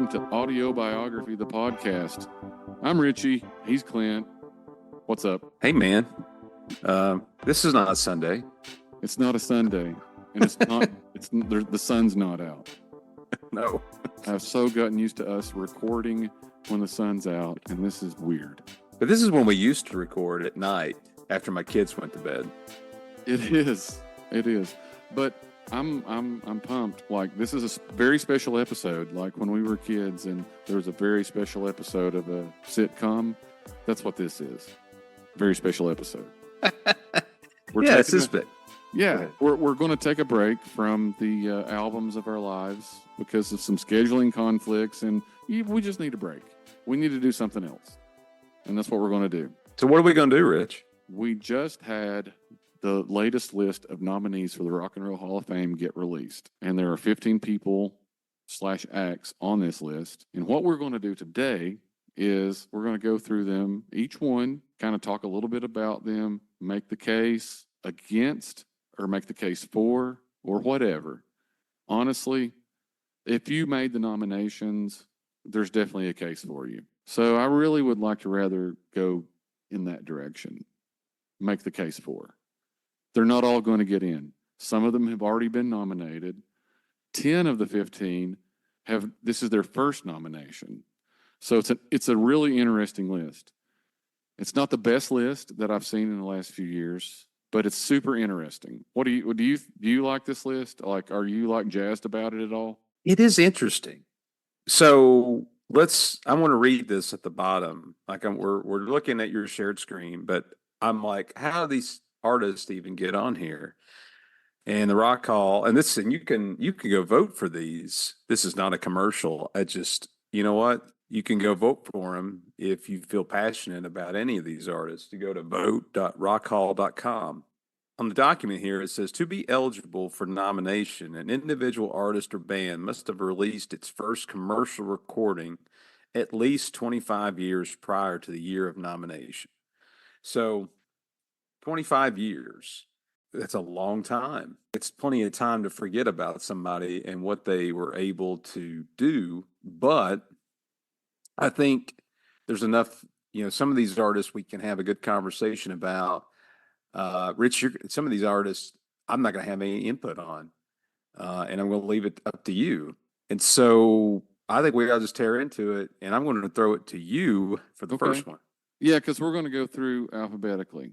welcome to Audio Biography, the podcast. I'm Richie. He's Clint. What's up? Hey, man. This is not a Sunday. It's not a Sunday, and it's not. The sun's not out. No. I've so gotten used to us recording when the sun's out, and this is weird. But this is when we used to record at night after my kids went to bed. It is. But I'm pumped. Like, this is a very special episode. Like when we were kids, and there was a very special episode of a sitcom. That's what this is. Very special episode. Yeah, it's this bit. Yeah, we're going to take a break from the albums of our lives because of some scheduling conflicts, and we just need a break. We need to do something else, and that's what we're going to do. So what are we going to do, Rich? We just had the latest list of nominees for the Rock and Roll Hall of Fame get released, and there are 15 people/acts on this list. And what we're going to do today is we're going to go through them, each one, kind of talk a little bit about them, make the case against or make the case for or whatever. Honestly, if you made the nominations, there's definitely a case for you. So I really would like to rather go in that direction, make the case for. They're not all going to get in. Some of them have already been nominated. 10 of the 15 this is their first nomination. So it's a really interesting list. It's not the best list that I've seen in the last few years, but it's super interesting. Do you like this list? Like, are you like jazzed about it at all? It is interesting. So I want to read this at the bottom. Like we're looking at your shared screen, but I'm like, how do these artists even get on here? And the Rock Hall, and you can go vote for these. This is not a commercial. You know what? You can go vote for them if you feel passionate about any of these artists. You go to vote.rockhall.com. On the document here, it says, to be eligible for nomination, an individual artist or band must have released its first commercial recording at least 25 years prior to the year of nomination. So 25 years, that's a long time. It's plenty of time to forget about somebody and what they were able to do. But I think there's enough, some of these artists we can have a good conversation about. Rich, some of these artists I'm not going to have any input on, and I'm going to leave it up to you. And so I think we got to just tear into it, and I'm going to throw it to you for the first one. Yeah, because we're going to go through alphabetically.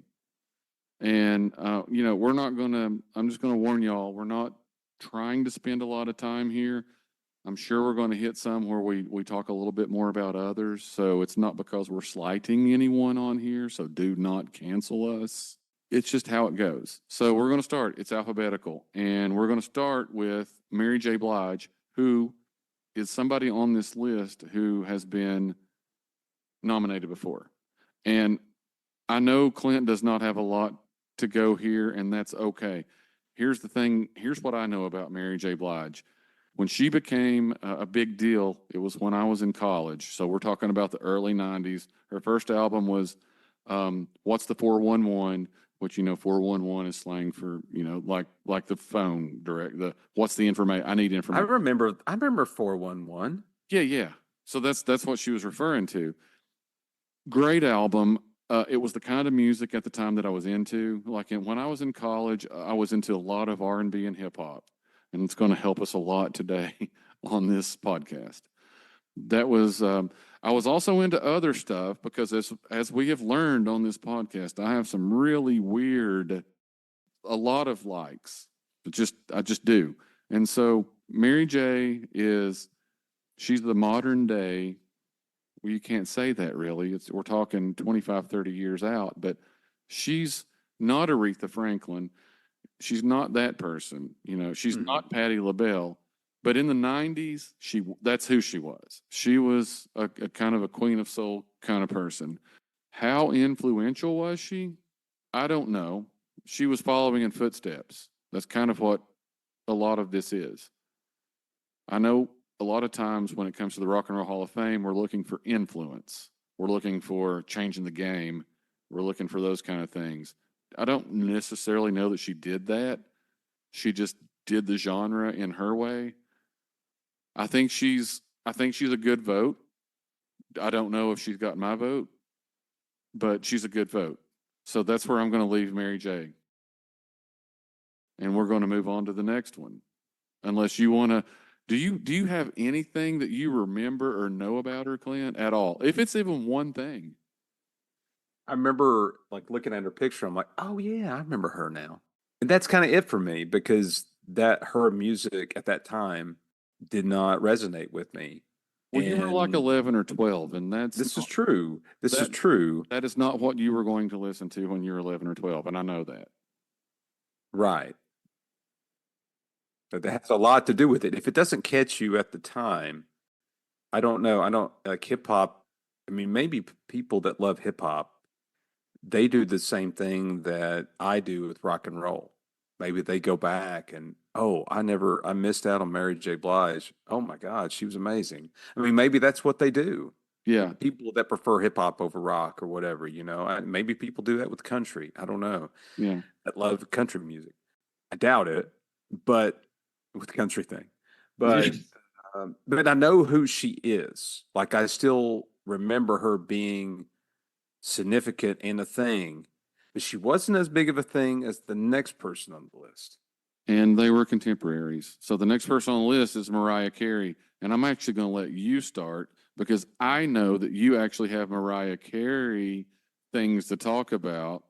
And, I'm just going to warn y'all, we're not trying to spend a lot of time here. I'm sure we're going to hit some where we talk a little bit more about others. So it's not because we're slighting anyone on here. So do not cancel us. It's just how it goes. So we're going to start. It's alphabetical. And we're going to start with Mary J. Blige, who is somebody on this list who has been nominated before. And I know Clint does not have a lot to go here, and that's okay. Here's the thing. Here's what I know about Mary J. Blige. When she became a big deal, it was when I was in college. So we're talking about the early 90s. Her first album was What's the 411, which, 411 is slang for, like the phone direct. What's the information? I need information. I remember 411. Yeah. So that's what she was referring to. Great album. It was the kind of music at the time that I was into. Like when I was in college, I was into a lot of R&B and hip hop. And it's going to help us a lot today on this podcast. That was, I was also into other stuff because as we have learned on this podcast, I have some really weird, a lot of likes. I just do. And so Mary J. she's the modern day. Well, you can't say that really. We're talking 25, 30 years out, but she's not Aretha Franklin. She's not that person, she's not Patti LaBelle, but in the 90s, that's who she was. She was a kind of a queen of soul kind of person. How influential was she? I don't know. She was following in footsteps. That's kind of what a lot of this is. I know a lot of times when it comes to the Rock and Roll Hall of Fame, we're looking for influence. We're looking for changing the game. We're looking for those kind of things. I don't necessarily know that she did that. She just did the genre in her way. I think she's I think she's a good vote. I don't know if she's got my vote, but she's a good vote. So that's where I'm going to leave Mary J. And we're going to move on to the next one. Unless you want to, do you have anything that you remember or know about her, Clint, at all? If it's even one thing. I remember like looking at her picture. I'm like, oh yeah, I remember her now. And that's kind of it for me because that her music at that time did not resonate with me. Well, you were like And 11 or 12, and that's this is not true. This is that true. that is not what you were going to listen to when you were 11 or 12, and I know that. Right. But that has a lot to do with it. If it doesn't catch you at the time, I don't know. I don't like hip hop. I mean, maybe people that love hip hop, they do the same thing that I do with rock and roll. Maybe they go back and, oh, I missed out on Mary J. Blige. Oh my God, she was amazing. I mean, maybe that's what they do. Yeah, People that prefer hip hop over rock or whatever, maybe people do that with country. I don't know. yeah. That love country music. I doubt it, but with the country thing. Yeah. But I know who she is. Like I still remember her being significant and a thing, but she wasn't as big of a thing as the next person on the list. And they were contemporaries. So the next person on the list is Mariah Carey. And I'm actually going to let you start because I know that you actually have Mariah Carey things to talk about.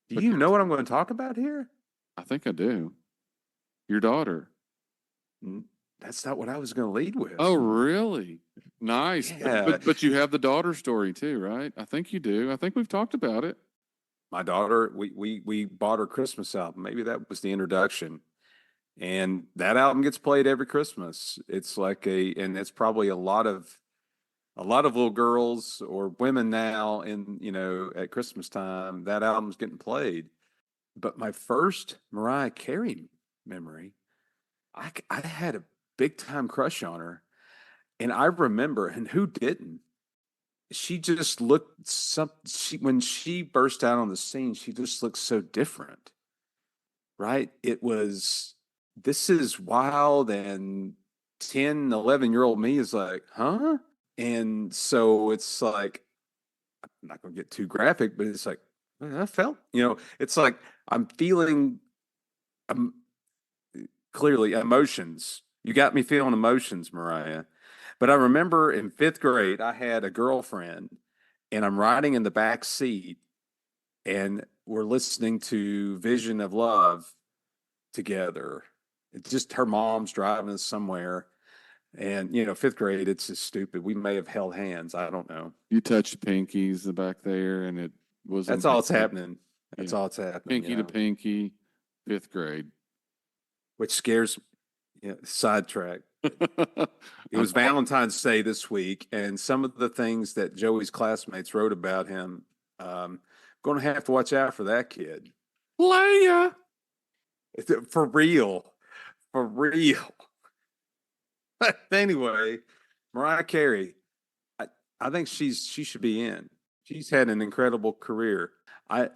Do you know what I'm going to talk about here? I think I do. Your daughter. That's not what I was going to lead with. Oh, really? Nice. Yeah. But you have the daughter story too, right? I think you do. I think we've talked about it. My daughter, we bought her Christmas album. Maybe that was the introduction. And that album gets played every Christmas. It's like and it's probably a lot of little girls or women now at Christmas time, that album's getting played. But my first Mariah Carey memory, I had a big time crush on her. And I remember, and who didn't? She just looked when she burst out on the scene, she just looked so different, right? This is wild, and 10, 11-year-old me is like, huh? And so it's like, I'm not going to get too graphic, but it's like, I felt, it's like I'm feeling um, clearly emotions. You got me feeling emotions, Mariah. But I remember in fifth grade, I had a girlfriend, and I'm riding in the back seat, and we're listening to Vision of Love together. It's just her mom's driving us somewhere. And, fifth grade, it's just stupid. We may have held hands. I don't know. You touched pinkies back there, and it was That's all it's amazing. happening. That's Yeah. all it's happening. Pinky to pinky, fifth grade. Which scares sidetrack. It was Valentine's Day this week, and some of the things that Joey's classmates wrote about him, going to have to watch out for that kid. Leia. For real. For real. But anyway, Mariah Carey, I think she should be in. She's had an incredible career. I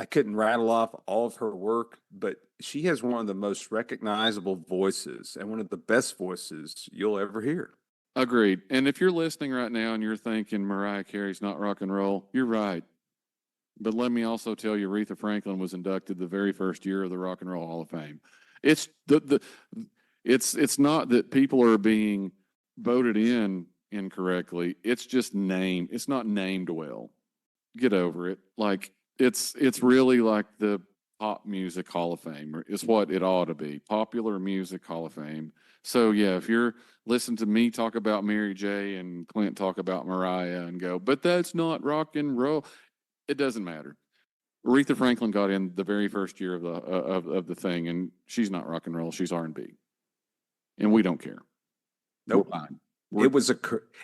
couldn't rattle off all of her work, but she has one of the most recognizable voices and one of the best voices you'll ever hear. Agreed. And if you're listening right now and you're thinking Mariah Carey's not rock and roll, you're right. But let me also tell you, Aretha Franklin was inducted the very first year of the Rock and Roll Hall of Fame. It's it's not that people are being voted in incorrectly. It's just named. It's not named well. Get over it. Like it's really like the pop music Hall of Fame. Is what it ought to be. Popular Music Hall of Fame. So yeah, if you're listening to me talk about Mary J. and Clint talk about Mariah and go, but that's not rock and roll. It doesn't matter. Aretha Franklin got in the very first year of the thing, and she's not rock and roll. She's R&B, and we don't care. Nope. We're fine.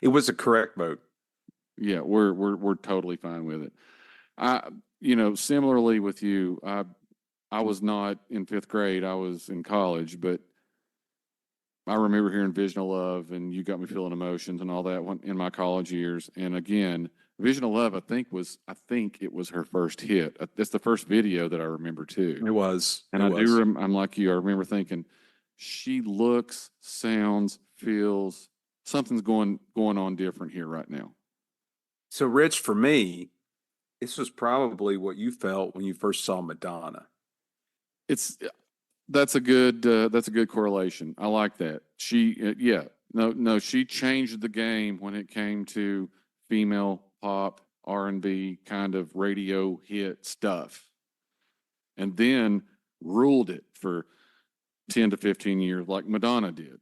It was a correct vote. Yeah, we're totally fine with it. Similarly with you, I was not in fifth grade. I was in college, but I remember hearing Vision of Love and You Got Me Feeling Emotions and all that in my college years. And again, Vision of Love, I think it was her first hit. It's the first video that I remember too. It was. And I'm like you. I remember thinking, she looks, sounds, feels something's going on different here right now. So, Rich, for me, this was probably what you felt when you first saw Madonna. It's that's a good correlation. I like that. Yeah, no, she changed the game when it came to female pop R&B kind of radio hit stuff, and then ruled it for 10 to 15 years like Madonna did.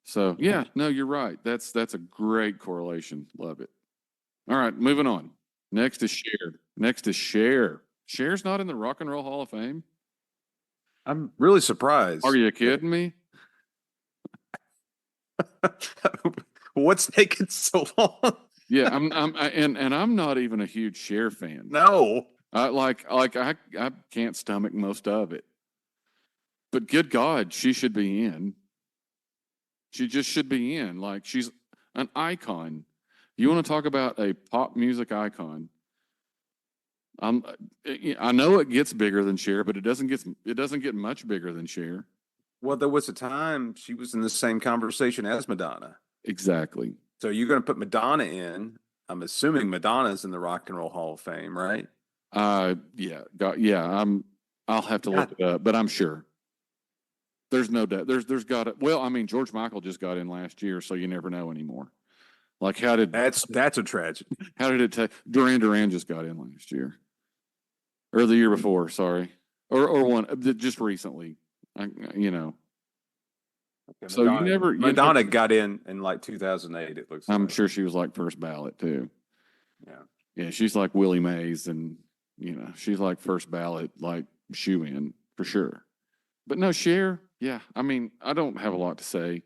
So yeah, no, you're right. That's a great correlation. Love it. All right, moving on. Next is Cher. Next is Cher. Cher's not in the Rock and Roll Hall of Fame. I'm really Are surprised. you kidding me? What's taking so long? Yeah, and I'm not even a huge Cher fan. No. I can't stomach most of it. But good God, she should be in. She just should be in. Like she's an icon. You want to talk about a pop music icon? I know it gets bigger than Cher, but it doesn't get much bigger than Cher. Well, there was a time she was in the same conversation as Madonna. Exactly. So you're going to put Madonna in. I'm assuming Madonna's in the Rock and Roll Hall of Fame, right? Yeah. I'll have to look it up, but I'm sure. There's no doubt. There's got it. Well, I mean, George Michael just got in last year, so you never know anymore. Like, that's a tragedy. How did it take? Duran just got in last year, or the year before. Sorry, or one just recently. You know. Okay, So Madonna got in like 2008. It looks. I'm sure she was like first ballot too. Yeah. Yeah, she's like Willie Mays, and she's like first ballot, like shoe in for sure. But no, Cher. Yeah, I mean, I don't have a lot to say.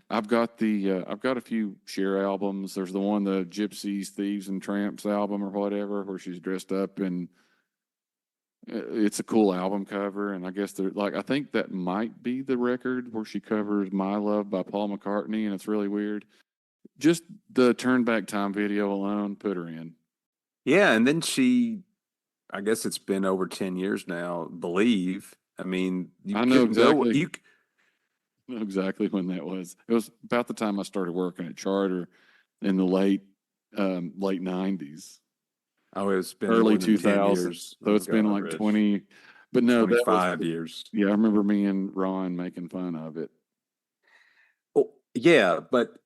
I've got a few Cher albums. There's the one, the Gypsies, Thieves, and Tramps album or whatever, where she's dressed up, and it's a cool album cover. And I guess I think that might be the record where she covers "My Love" by Paul McCartney, and it's really weird. Just the Turn Back Time video alone put her in. Yeah, and then I guess it's been over 10 years now. Believe. I mean, I know exactly. Know exactly when that was. It was about the time I started working at Charter in the late 90s. Oh, it's been early 2000s. So it's been like 20, but no, 25 years. Yeah, I remember me and Ron making fun of it. Oh, yeah, but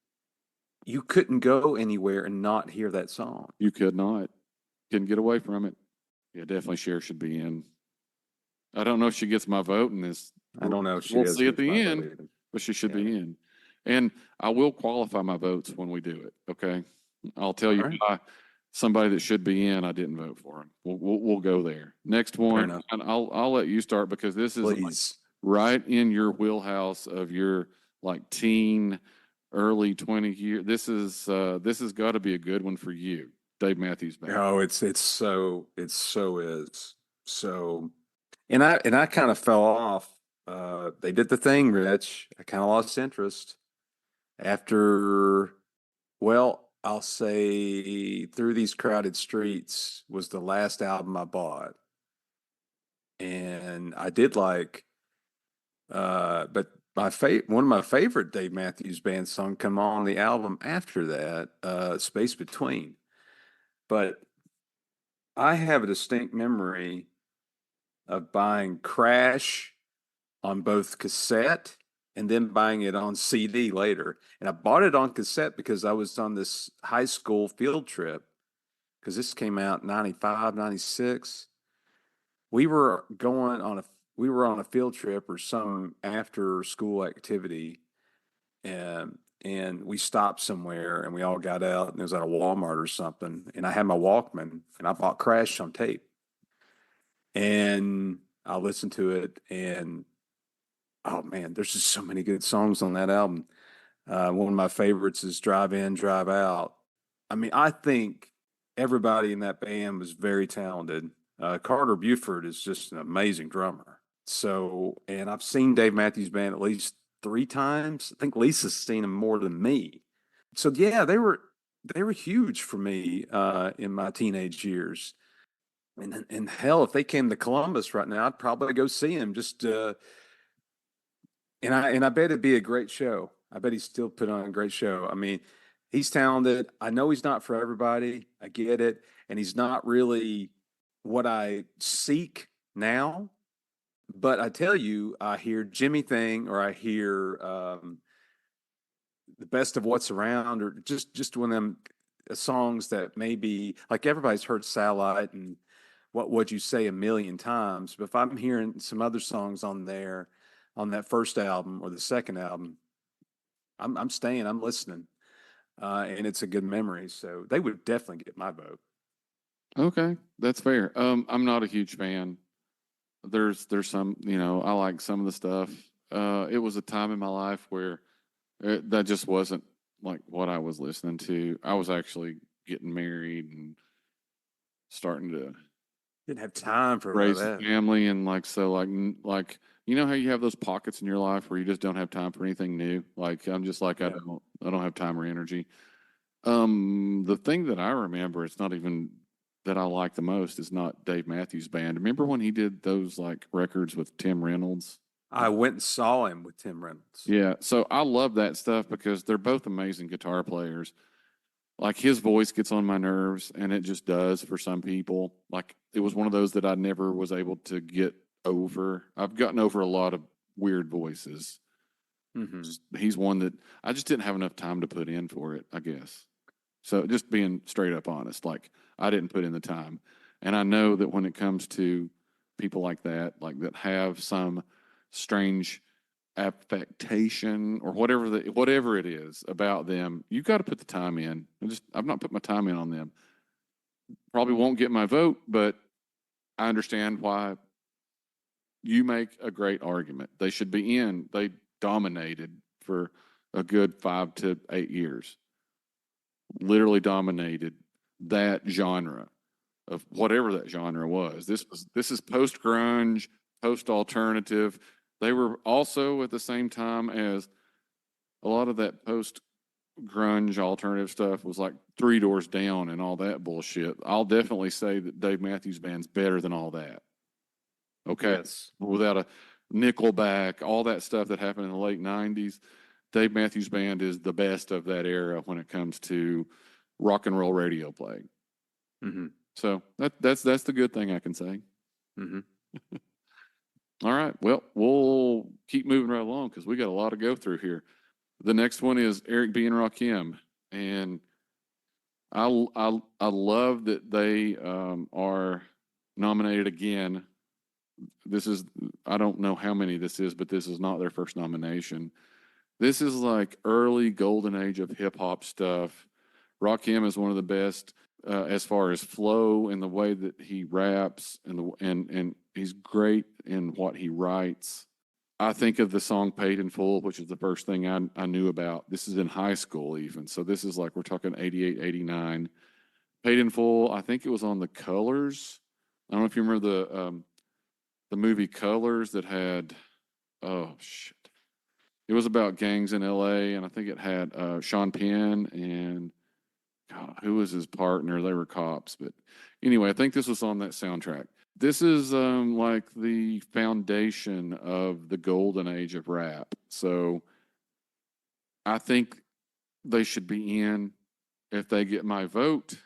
you couldn't go anywhere and not hear that song. You could not. Couldn't get away from it. Yeah, definitely Cher should be in. I don't know if she gets my vote in this. I don't know if we'll see at the end, but she should be in. And I will qualify my votes when we do it. Okay, I'll tell you why somebody that should be in, I didn't vote for him. We'll go there. Next one, and I'll let you start because this is like right in your wheelhouse of your like teen, early 20 year. This has got to be a good one for you, Dave Matthews Band. Oh, it so is so. And I kind of fell off. They did the thing, Rich. I kind of lost interest after, well, I'll say Through These Crowded Streets was the last album I bought. And I did like, but one of my favorite Dave Matthews Band song come on the album after that, Space Between. But I have a distinct memory of buying Crash on both cassette and then buying it on CD later. And I bought it on cassette because I was on this high school field trip, because this came out 95, 96. We were on a field trip or some after school activity, and we stopped somewhere and we all got out, and it was at a Walmart or something. And I had my Walkman and I bought Crash on tape. And I listened to it, and oh man, there's just so many good songs on that album. One of my favorites is Drive In, Drive Out. I mean, I think everybody in that band was very talented. Carter Buford is just an amazing drummer. So, and I've seen Dave Matthews Band at least 3 times. I think Lisa's seen them more than me. So yeah, they were huge for me in my teenage years. And hell, if they came to Columbus right now, I'd probably go see him. Just and I bet it'd be a great show. I bet he's still put on a great show. I mean, he's talented. I know he's not for everybody. I get it, and he's not really what I seek now. But I tell you, I hear Jimmy Thing, or I hear the best of what's around, or just one of them songs that maybe like everybody's heard Satellite and what would you say a million times. But if I'm hearing some other songs on there on that first album or the second album, I'm staying, I'm listening, and it's a good memory. So they would definitely get my vote. Okay, that's fair. I'm not a huge fan. There's some, I like some of the stuff. It was a time in my life where that just wasn't like what I was listening to. I was actually getting married and starting to Didn't have time for raise a that. family, and like so like how you have those pockets in your life where you just don't have time for anything new. Like I'm just like Yeah. I don't have time or energy. The thing that I remember, it's not even that I like the most, is not Dave Matthews Band. Remember when he did those like records with Tim Reynolds? I went and saw him with Tim Reynolds. Yeah, so I love that stuff because they're both amazing guitar players. Like his voice gets on my nerves, and it just does for some people. Like it was one of those that I never was able to get over. I've gotten over a lot of weird voices. Mm-hmm. He's one that I just didn't have enough time to put in for it, I guess. So just being straight up honest, like I didn't put in the time. And I know that when it comes to people like that have some strange affectation or whatever it is about them, you got to put the time in. I've not put my time in on them. Probably won't get my vote, but I understand why you make a great argument. They should be in. They dominated for a good 5 to 8 years. Literally dominated that genre of whatever that genre was. This is post grunge, post alternative. They were also at the same time as a lot of that post grunge alternative stuff was like Three Doors Down and all that bullshit. I'll definitely say that Dave Matthews Band's better than all that. Okay, Yes. without a Nickelback, all that stuff that happened in the late '90s, Dave Matthews Band is the best of that era when it comes to rock and roll radio play. Mm-hmm. So that's the good thing I can say. Mm-hmm. All right. Well, we'll keep moving right along because we got a lot to go through here. The next one is Eric B. and Rakim, and I love that they are nominated again. This is I don't know how many this is, but this is not their first nomination. This is like early golden age of hip hop stuff. Rakim is one of the best as far as flow and the way that he raps and he's great in what he writes. I think of the song Paid in Full, which is the first thing I knew about. This is in high school, even. So this is like we're talking 88, 89. Paid in Full, I think it was on the Colors. I don't know if you remember the movie Colors that had, oh, shit. It was about gangs in LA, and I think it had Sean Penn and God, who was his partner? They were cops. But anyway, I think this was on that soundtrack. This is like the foundation of the golden age of rap. So I think they should be in. If they get my vote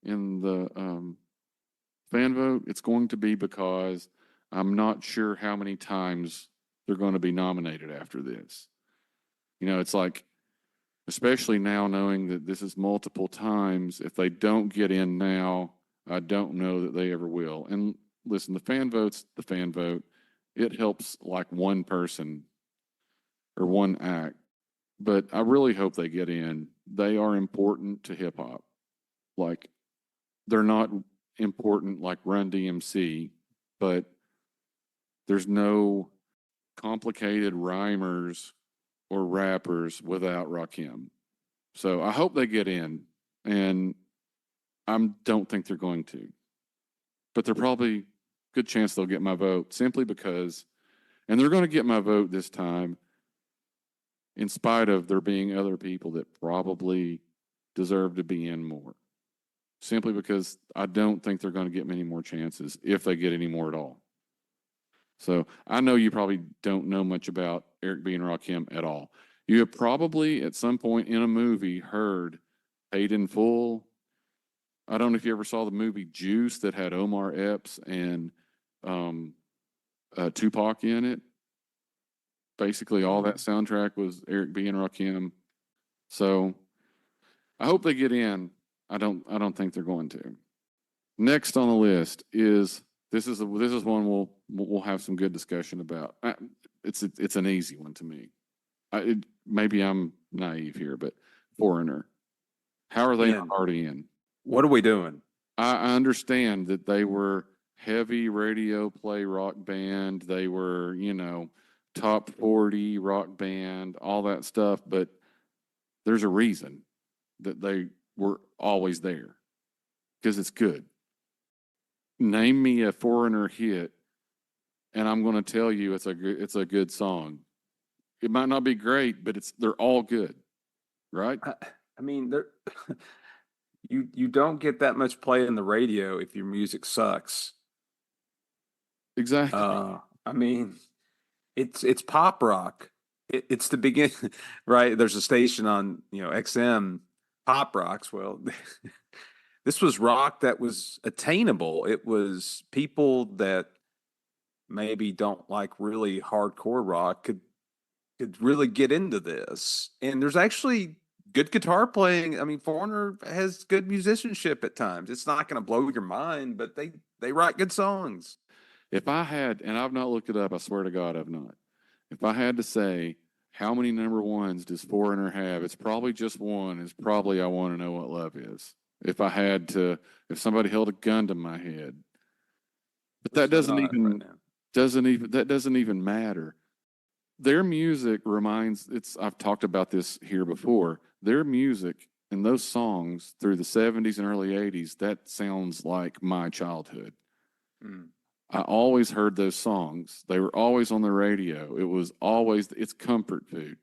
in the fan vote, it's going to be because I'm not sure how many times they're going to be nominated after this. It's like, especially now knowing that this is multiple times, if they don't get in now, I don't know that they ever will. And listen, the fan vote's the fan vote. It helps like one person or one act, but I really hope they get in. They are important to hip hop. Like, they're not important like Run DMC, but there's no complicated rhymers or rappers without Rakim. So I hope they get in, and I don't think they're going to, but they're probably good chance they'll get my vote simply because, and they're going to get my vote this time, in spite of there being other people that probably deserve to be in more. simply because I don't think they're going to get many more chances if they get any more at all. So I know you probably don't know much about Eric B. and Rakim at all. You have probably at some point in a movie heard Paid in Full. I don't know if you ever saw the movie Juice that had Omar Epps and um, Tupac in it. Basically, all that soundtrack was Eric B. and Rakim. So I hope they get in. I don't think they're going to. Next on the list is this is one we'll have some good discussion about. It's an easy one to me. Maybe I'm naive here, but Foreigner. How are they not In. already in? What are we doing? I understand that they were heavy radio play rock band. They were, top 40 rock band, all that stuff. But there's a reason that they were always there because it's good. Name me a Foreigner hit, and I'm going to tell you it's a good song. It might not be great, but they're all good, right? I mean, you don't get that much play in the radio if your music sucks. Exactly. I mean, it's pop rock. It's the begin, right? There's a station on XM pop rocks. Well, this was rock that was attainable. It was people that maybe don't like really hardcore rock could really get into this. And there's actually good guitar playing. I mean, Foreigner has good musicianship at times. It's not going to blow your mind, but they write good songs. If I had, and I've not looked it up, I swear to God, I've not. If I had to say how many number ones does Foreigner have, it's probably just one. It's probably I Want to Know What Love Is. If somebody held a gun to my head, but that doesn't even matter. Their music I've talked about this here before. Their music and those songs through the 70s and early 80s, that sounds like my childhood. Mm. I always heard those songs. They were always on the radio. It's comfort food.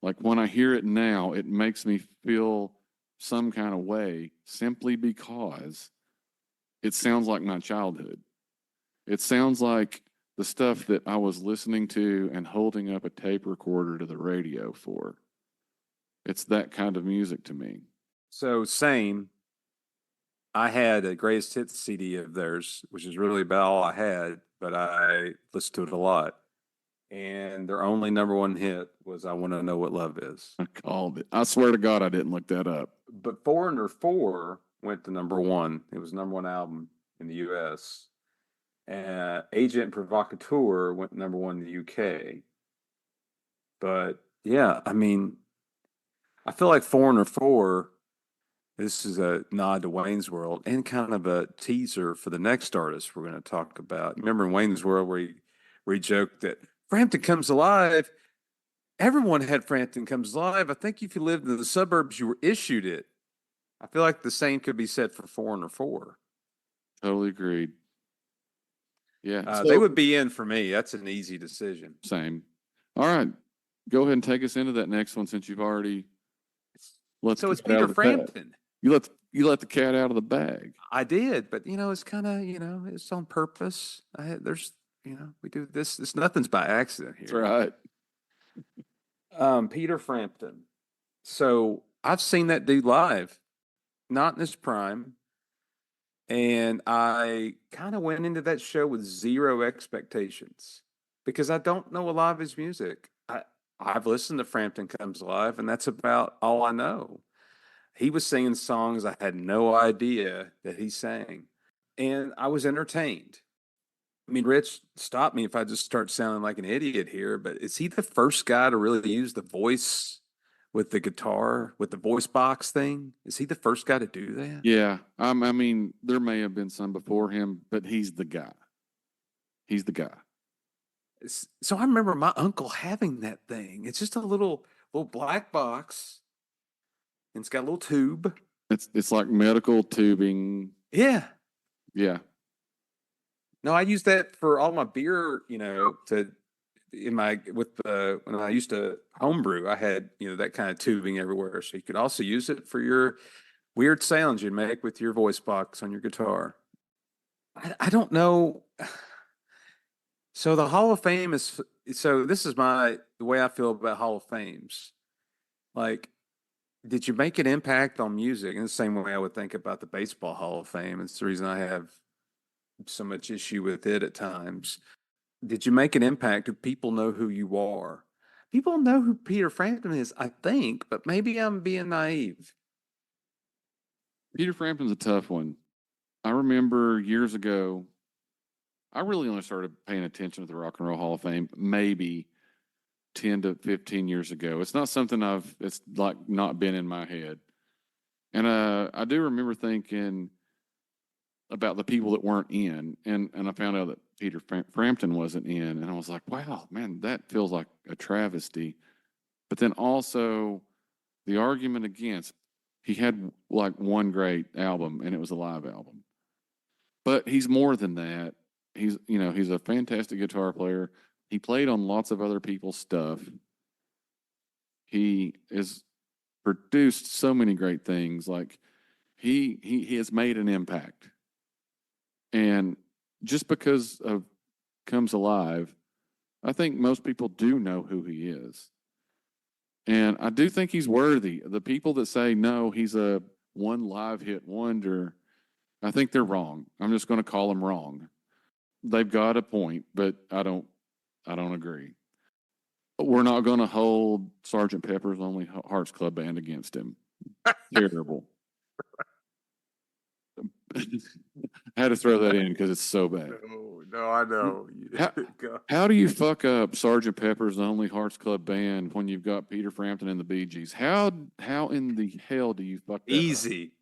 Like when I hear it now, it makes me feel some kind of way simply because it sounds like my childhood. It sounds like the stuff that I was listening to and holding up a tape recorder to the radio for. It's that kind of music to me. So same. I had a greatest hits CD of theirs, which is really about all I had, but I listened to it a lot. And their only number one hit was I Want to Know What Love Is. I called it. I swear to God, I didn't look that up. But Foreigner 4 went to number one. It was number one album in the US. Agent Provocateur went number one in the UK. But yeah, I mean, I feel like Foreigner 4, this is a nod to Wayne's World and kind of a teaser for the next artist we're going to talk about. Remember in Wayne's World where he joked that Frampton Comes Alive, everyone had Frampton Comes Alive. I think if you lived in the suburbs, you were issued it. I feel like the same could be said for Foreigner 4. Totally agreed. Yeah. They would be in for me. That's an easy decision. Same. All right. Go ahead and take us into that next one since you've already So it's Peter Frampton. You let the cat out of the bag. I did, but it's kind of it's on purpose. We do this. Nothing's by accident here. That's right. Peter Frampton. So I've seen that dude live, not in his prime, and I kind of went into that show with zero expectations because I don't know a lot of his music. I've listened to Frampton Comes Alive, and that's about all I know. He was singing songs I had no idea that he sang, and I was entertained. I mean, Rich, stop me if I just start sounding like an idiot here, but is he the first guy to really use the voice with the guitar, with the voice box thing? Is he the first guy to do that? Yeah. I mean, there may have been some before him, but he's the guy. He's the guy. So I remember my uncle having that thing. It's just a little black box, and it's got a little tube. It's like medical tubing. Yeah. Yeah. No, I use that for all my beer, when I used to homebrew, I had, that kind of tubing everywhere. So you could also use it for your weird sounds you make with your voice box on your guitar. I don't know. So the Hall of Fame is so this is the way I feel about Hall of Fames. Like, did you make an impact on music in the same way I would think about the Baseball Hall of Fame? It's the reason I have so much issue with it at times. Did you make an impact? Do people know who you are? People know who Peter Frampton is, I think, but maybe I'm being naive. Peter Frampton's a tough one. I remember years ago, I really only started paying attention to the Rock and Roll Hall of Fame maybe 10 to 15 years ago. It's not something it's like not been in my head. And I do remember thinking about the people that weren't in, and I found out that Peter Frampton wasn't in, and I was like, wow, man, that feels like a travesty. But then also the argument against, he had like one great album, and it was a live album. But he's more than that. He's a fantastic guitar player. He played on lots of other people's stuff. He has produced so many great things. Like he has made an impact. And just because of Comes Alive, I think most people do know who he is. And I do think he's worthy. The people that say no, he's a one live hit wonder, I think they're wrong. I'm just going to call them wrong. They've got a point, but I don't agree. We're not going to hold Sergeant Pepper's Lonely Hearts Club Band against him. Terrible. I had to throw that in because it's so bad. No, I know. How do you fuck up Sergeant Pepper's Lonely Hearts Club Band when you've got Peter Frampton and the Bee Gees? How in the hell do you fuck that Easy.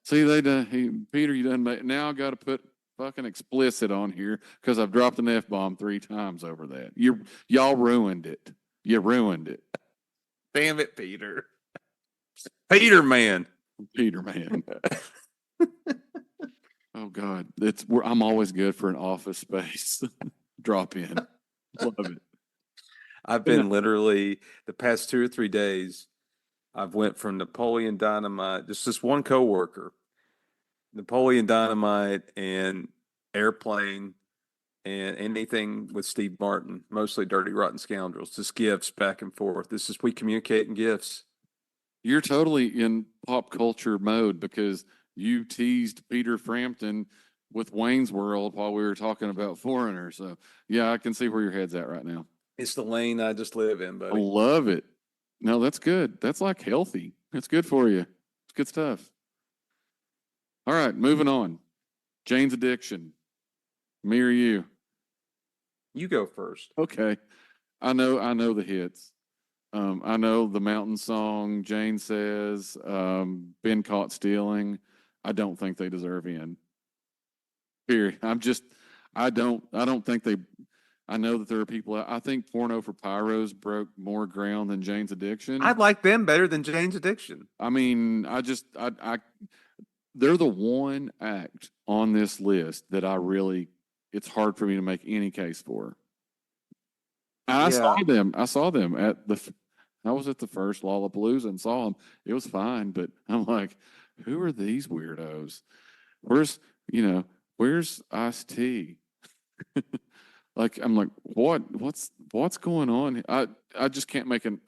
See, Peter, you done made, now I got to put fucking explicit on here because I've dropped an F-bomb 3 times over that. Y'all ruined it. You ruined it. Damn it, Peter. Peter man. Oh God, I'm always good for an Office Space drop in. Love it. I've been literally the past 2 or 3 days. I've went from Napoleon Dynamite, just this one coworker, Napoleon Dynamite and Airplane and anything with Steve Martin, mostly Dirty Rotten Scoundrels, just gifts back and forth. We communicate in gifts. You're totally in pop culture mode because you teased Peter Frampton with Wayne's World while we were talking about Foreigner. So yeah, I can see where your head's at right now. It's the lane I just live in, buddy. I love it. No, that's good. That's like healthy. That's good for you. It's good stuff. All right, moving on. Jane's Addiction. Me or you? You go first. Okay. I know the hits. I know the Mountain Song, Jane Says, Been Caught Stealing. I don't think they deserve in. Period. I don't think they, I know that there are people, I think Porno for Pyros broke more ground than Jane's Addiction. I like them better than Jane's Addiction. I mean, they're the one act on this list that it's hard for me to make any case for. I saw them I was at the first Lollapalooza and saw them. It was fine, but I'm like, who are these weirdos? Where's Ice-T? Like, I'm like, what's going on? I just can't make an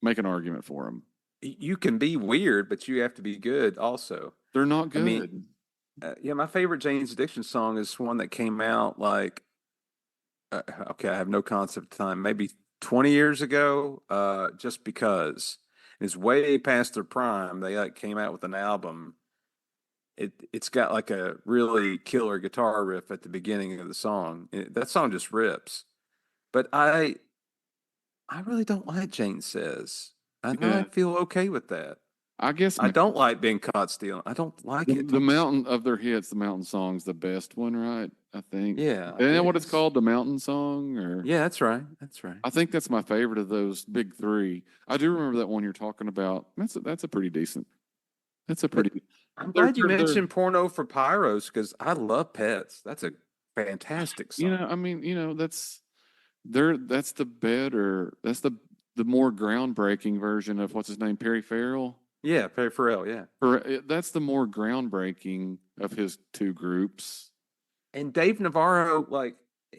argument for them. You can be weird, but you have to be good also. They're not good. My favorite Jane's Addiction song is one that came out like, okay, I have no concept of time, maybe 20 years ago, Just Because. It's way past their prime. They came out with an album. It's got like a really killer guitar riff at the beginning of the song. That song just rips. But I really don't like Jane Says. I feel okay with that. I guess I don't like Being Caught Stealing. I don't like it. The Mountain of their hits, the Mountain Song's the best one, right? I think. Yeah. Isn't that what it's called? The Mountain Song? Or yeah, that's right. I think that's my favorite of those big 3. I do remember that one you're talking about. That's a pretty decent. I'm glad you mentioned Porno for Pyros because I love Pets. That's a fantastic song. That's the better. That's the the more groundbreaking version of what's his name, Perry Farrell. Yeah, Perry Farrell, yeah. That's the more groundbreaking of his two groups. And Dave Navarro, like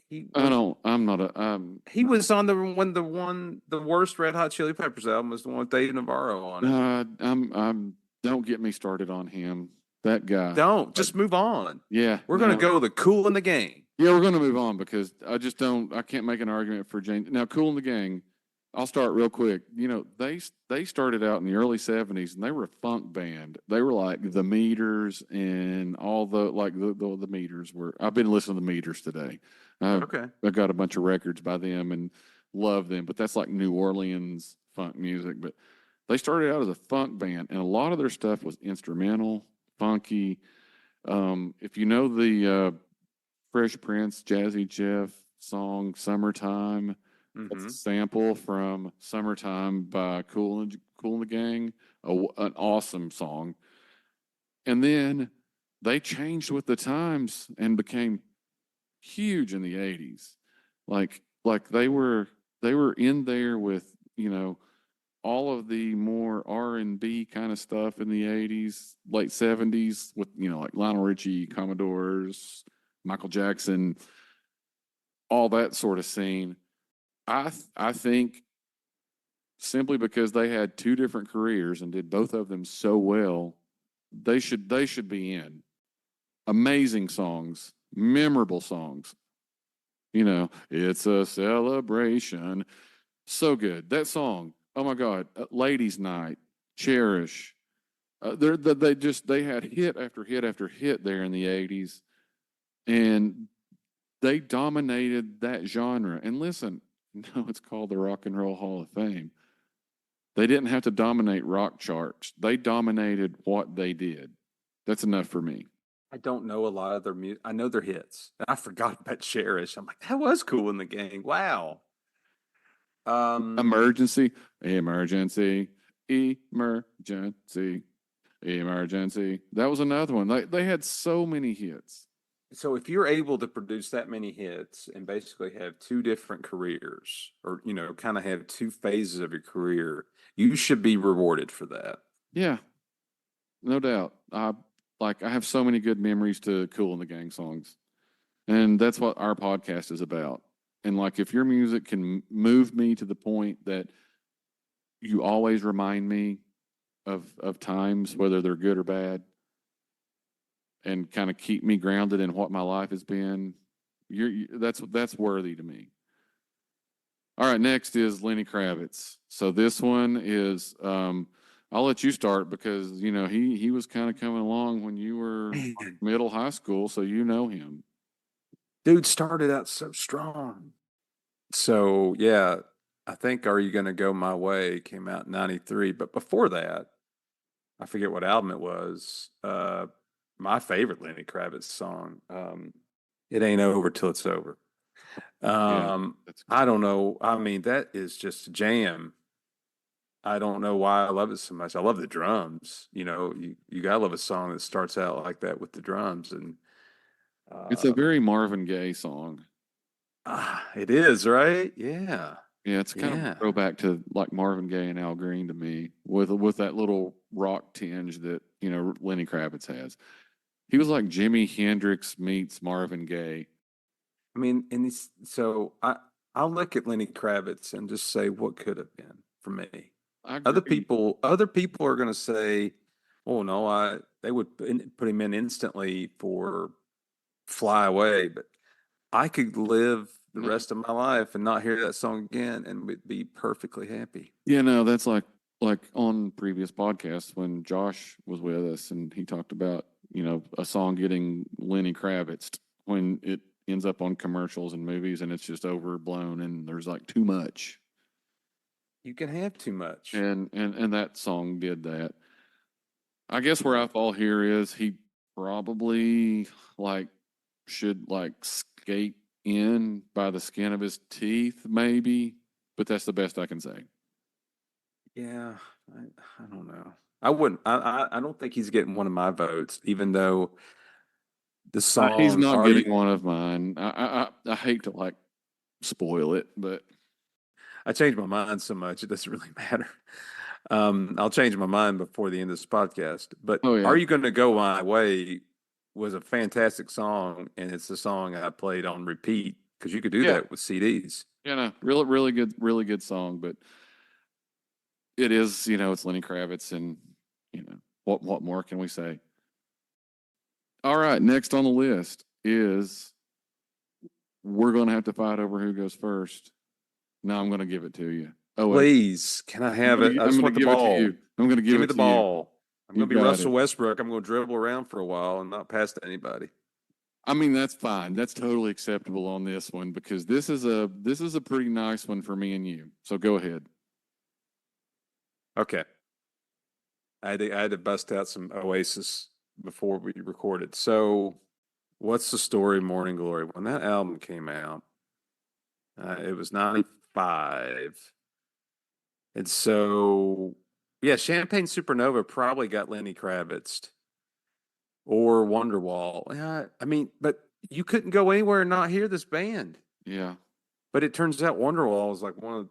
he I was don't. I'm not a. he was on the worst Red Hot Chili Peppers album was the one with Dave Navarro on it. I'm. Don't get me started on him. That guy. Don't But just move on. yeah, We're gonna no, go the Cool in the Gang. yeah, we're going to move on because I just don't. I can't make an argument for Jane. Now, Cool in the Gang. I'll start real quick. You know, they started out in the early '70s and they were a funk band. They were like the Meters and all the like the Meters were. I've been listening to the Meters today. Okay. I got a bunch of records by them and love them. But that's like New Orleans funk music. But they started out as a funk band and a lot of their stuff was instrumental, funky. If you know the Fresh Prince, Jazzy Jeff song "Summertime." That's a Mm-hmm. sample from "Summertime" by Cool and the Gang. An awesome song. And then they changed with the times and became huge in the '80s. Like they were in there with all of the more R&B kind of stuff in the '80s, late '70s with like Lionel Richie, Commodores, Michael Jackson, all that sort of scene. I think simply because they had two different careers and did both of them so well, they should be in. Amazing songs, memorable songs. It's a celebration. So good. That song. Oh my God. Ladies' Night, Cherish. They had hit after hit after hit there in the '80s, and they dominated that genre. And listen, no, it's called the Rock and Roll Hall of Fame. They didn't have to dominate rock charts. They dominated what they did. That's enough for me. I don't know a lot of their music. I know their hits. I forgot about Cherish. I'm like, that was Cool in the Gang. Wow. Um, Emergency, emergency, emergency, emergency. That was another one. They had so many hits. so if you're able to produce that many hits and basically have two different careers, or kind of have two phases of your career, you should be rewarded for that. Yeah, no doubt. I have so many good memories to Cool in the Gang songs. And that's what our podcast is about. And like if your music can move me to the point that you always remind me of times, whether they're good or bad, and kind of keep me grounded in what my life has been, that's worthy to me. All right, next is Lenny Kravitz. So this one is I'll let you start because he was kind of coming along when you were Man, middle high school, so you know him. dude started out so strong. So yeah, I think "Are You Gonna Go My Way" came out in '93, but before that, I forget what album it was. My favorite Lenny Kravitz song, "It Ain't Over Till It's Over." Yeah, Um, that's I good. don't know. I mean, that is just a jam. I don't know why I love it so much. I love the drums. You gotta love a song that starts out like that with the drums, and It's a uh, very Marvin Gaye song. it is right. Yeah, Yeah, it's kind of a yeah. throwback to like Marvin Gaye and Al Green to me, with that little rock tinge that Lenny Kravitz has. He was like Jimi Hendrix meets Marvin Gaye. I mean, so I'll look at Lenny Kravitz and just say what could have been for me. I Other agree. people, other people are going to say, "Oh no, they would put him in instantly for Fly Away," but I could live the No, rest of my life and not hear that song again and would be perfectly happy. yeah, no, that's like on previous podcasts when Josh was with us and he talked about a song getting Lenny Kravitz when it ends up on commercials and movies and it's just overblown and there's like too much. You can have too much. And that song did that. I guess where Yeah. I fall here is he probably like should like skate in by the skin of his teeth, maybe, but that's the best I can say. Yeah, I don't know. I wouldn't. I don't think he's getting one of my votes, even though the He's song not "Are You." getting one of mine. I hate to like spoil it, but I changed my mind so much it doesn't really matter. I'll change my mind before the end of this podcast. But Oh Are yeah, You Gonna Go My Way was a fantastic song, and it's a song I played on repeat because you could do yeah, that with CDs. no, really good song. But it is, it's Lenny Kravitz, and what more can we say? All right, next on the list is we're going to have to fight over who goes first. Now I'm going to give it to you. Oh wait, Please, can I have it? I I'm just going to want the give it to you. ball. I'm going to give Give me it the to you. ball. I'm You going to be got Russell it. Westbrook. I'm going to dribble around for a while and not pass to anybody. I mean, that's fine. That's totally acceptable on this one because this is a pretty nice one for me and you. So go ahead. Okay. I had to bust out some Oasis before we recorded. So, what's the story, Morning Glory? When that album came out, it was 95. And so, yeah, Champagne Supernova probably got Lenny Kravitz or Wonderwall. Yeah, I mean, but you couldn't go anywhere and not hear this band. Yeah. But it turns out Wonderwall is like one of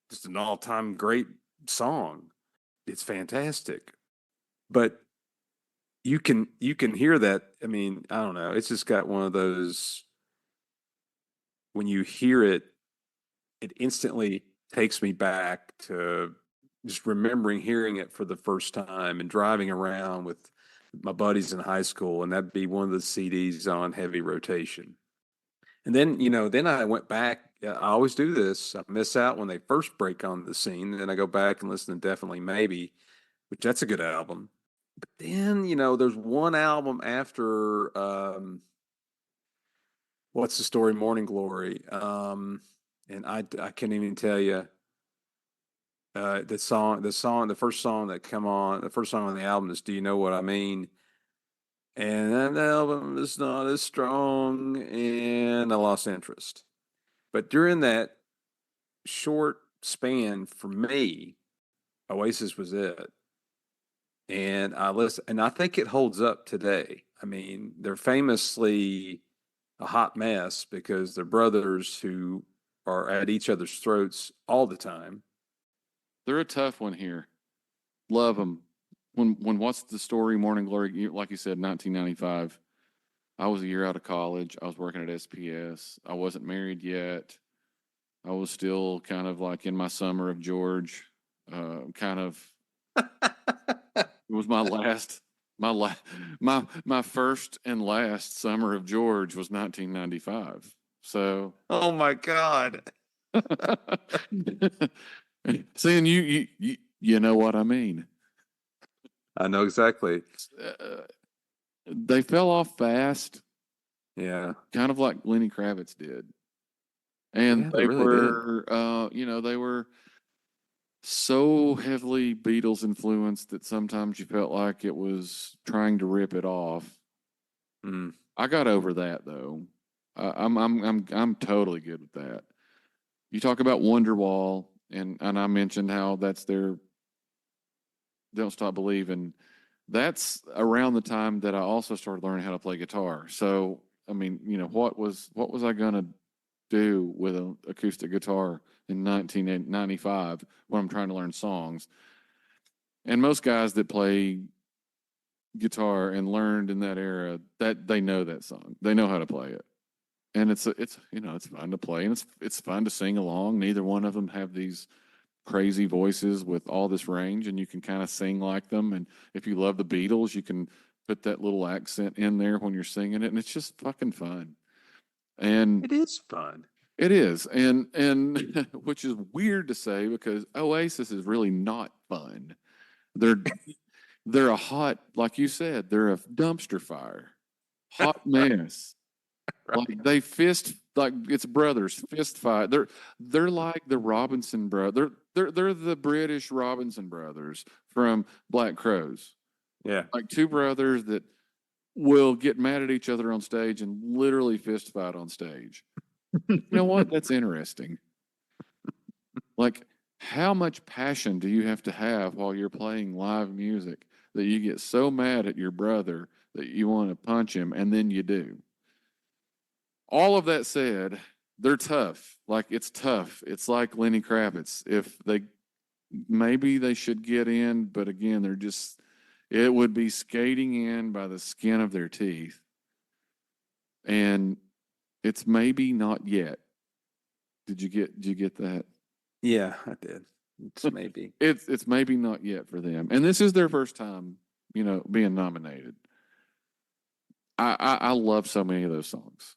just an all-time great song. It's fantastic. But you can hear that. I mean, I don't know. It's just got one of those when you hear it, it instantly takes me back to just remembering hearing it for the first time and driving around with my buddies in high school, and that'd be one of the CDs on heavy rotation. And then, then I went back. I always do this. I miss out when they first break on the scene. Then I go back and listen to Definitely Maybe, which that's a good album. But then, there's one album after what's the story, Morning Glory. And I can't even tell you the first song that come on, the first song on the album is "Do You Know What I Mean?" And that album is not as strong, and I lost interest. But during that short span, for me, Oasis was it. And I think it holds up today. I mean, they're famously a hot mess because they're brothers who are at each other's throats all the time. They're a tough one here. Love them. When what's the story? Morning Glory, like you said, 1995. I was a year out of college. I was working at SPS. I wasn't married yet. I was still kind of like in my summer of George. Kind of. It was my la, my first and last summer of George was 1995. So Oh my God. seeing you know what I mean. I know exactly. Uh, they fell off fast, Yeah. kind of like Lenny Kravitz did, and Yeah, they really did. they were so heavily Beatles influenced that sometimes you felt like it was trying to rip it off. Mm. I got over that though. I'm totally good with that. You talk about Wonderwall, and I mentioned how that's their Don't Stop Believing. That's around the time that I also started learning how to play guitar. So I mean, what was I gonna do with an acoustic guitar in 1995 when I'm trying to learn songs? And most guys that play guitar and learned in that era, that they know that song, they know how to play it, and it's fun to play and it's fun to sing along. Neither one of them have these crazy voices with all this range, and you can kind of sing like them. And if you love the Beatles, you can put that little accent in there when you're singing it, and it's just fucking fun. And It is fun. it is, and which is weird to say because Oasis is really not fun. They're they're a hot, like you said, they're a dumpster fire, hot mess. Like they fist, like it's brothers fist fight. They're like the Robinson brother. They're the British Robinson brothers from Black Crows. Yeah. Like two brothers that will get mad at each other on stage and literally fist fight on stage. You know what? That's interesting. Like, how much passion do you have to have while you're playing live music that you get so mad at your brother that you want to punch him, and then you do? All of that said, they're tough. Like it's tough. It's like Lenny Kravitz. If they maybe they should get in, but again, they're just it would be skating in by the skin of their teeth. And it's maybe not yet. Did you get that? Yeah, I did. It's maybe. It's maybe not yet for them. And this is their first time, being nominated. I love so many of those songs.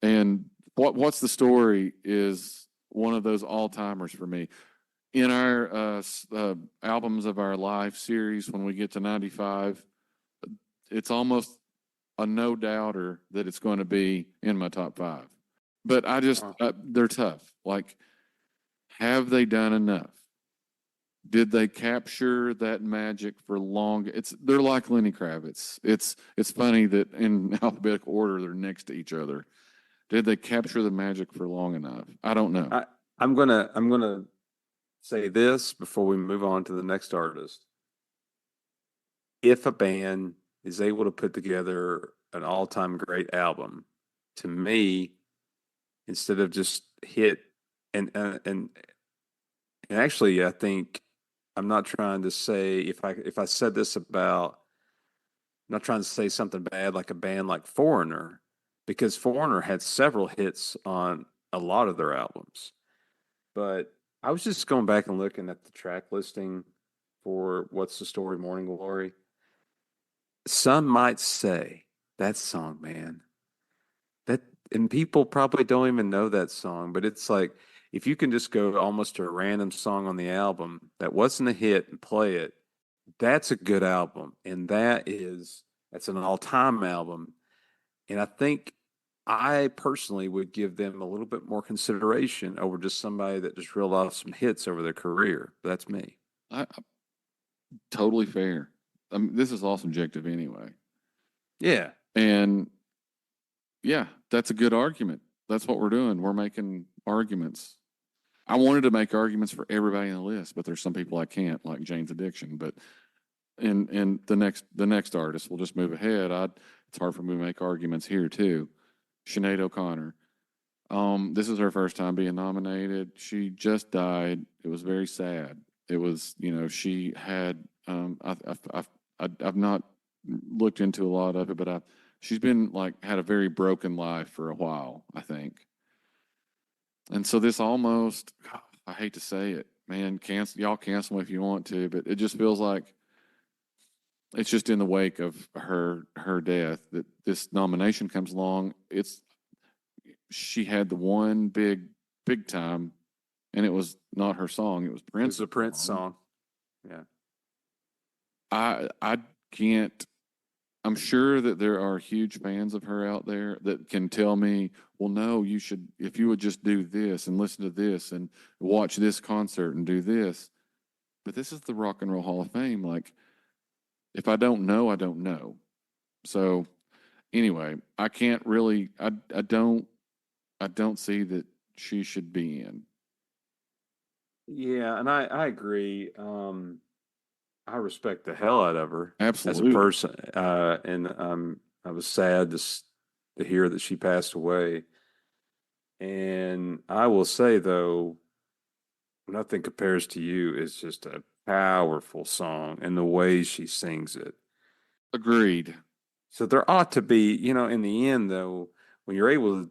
And what's the story is one of those all timers for me. In our albums of our life series, when we get to 95, it's almost a no doubter that it's going to be in my top five. But they're tough. Like, have they done enough? Did they capture that magic for long? They're like Lenny Kravitz. It's funny that in alphabetical order they're next to each other. Did they capture the magic for long enough? I don't know. I'm gonna say this before we move on to the next artist. If a band is able to put together an all-time great album, to me, instead of just hit and actually, I think I'm not trying to say if I said this about I'm not trying to say something bad like a band like Foreigner, because Foreigner had several hits on a lot of their albums. But I was just going back and looking at the track listing for What's the Story, Morning Glory. Some might say that song, man, that and people probably don't even know that song, but it's like if you can just go almost to a random song on the album that wasn't a hit and play it, that's a good album. And that's an all-time album. And I think I personally would give them a little bit more consideration over just somebody that just reeled off some hits over their career. That's me. Totally fair. I mean, this is all subjective anyway. Yeah. And yeah, that's a good argument. That's what we're doing. We're making arguments. I wanted to make arguments for everybody in the list, but there's some people I can't, like Jane's Addiction. But in the next artist, we'll just move ahead. It's hard for me to make arguments here too. Sinead O'Connor. This is her first time being nominated. She just died. It was very sad. It was, she had. I've not looked into a lot of it, but she's been like had a very broken life for a while, I think. And so this almost, I hate to say it, man, cancel if you want to, but it just feels like it's just in the wake of her death that this nomination comes along. She had the one big time, and it was not her song. It was It was Prince's a Prince song. song. Yeah. I can't. I'm sure that there are huge fans of her out there that can tell me, well, no, you should, if you would just do this and listen to this and watch this concert and do this. But this is the Rock and Roll Hall of Fame. Like, if I don't know, I don't know. So anyway, I can't really, I don't see that she should be in. Yeah, and I agree. I respect the hell out of her as a Absolutely. person, and I was sad to hear that she passed away. And I will say though, nothing compares to you. It's just a powerful song, and the way she sings it. Agreed. So there ought to be, in the end though, when you're able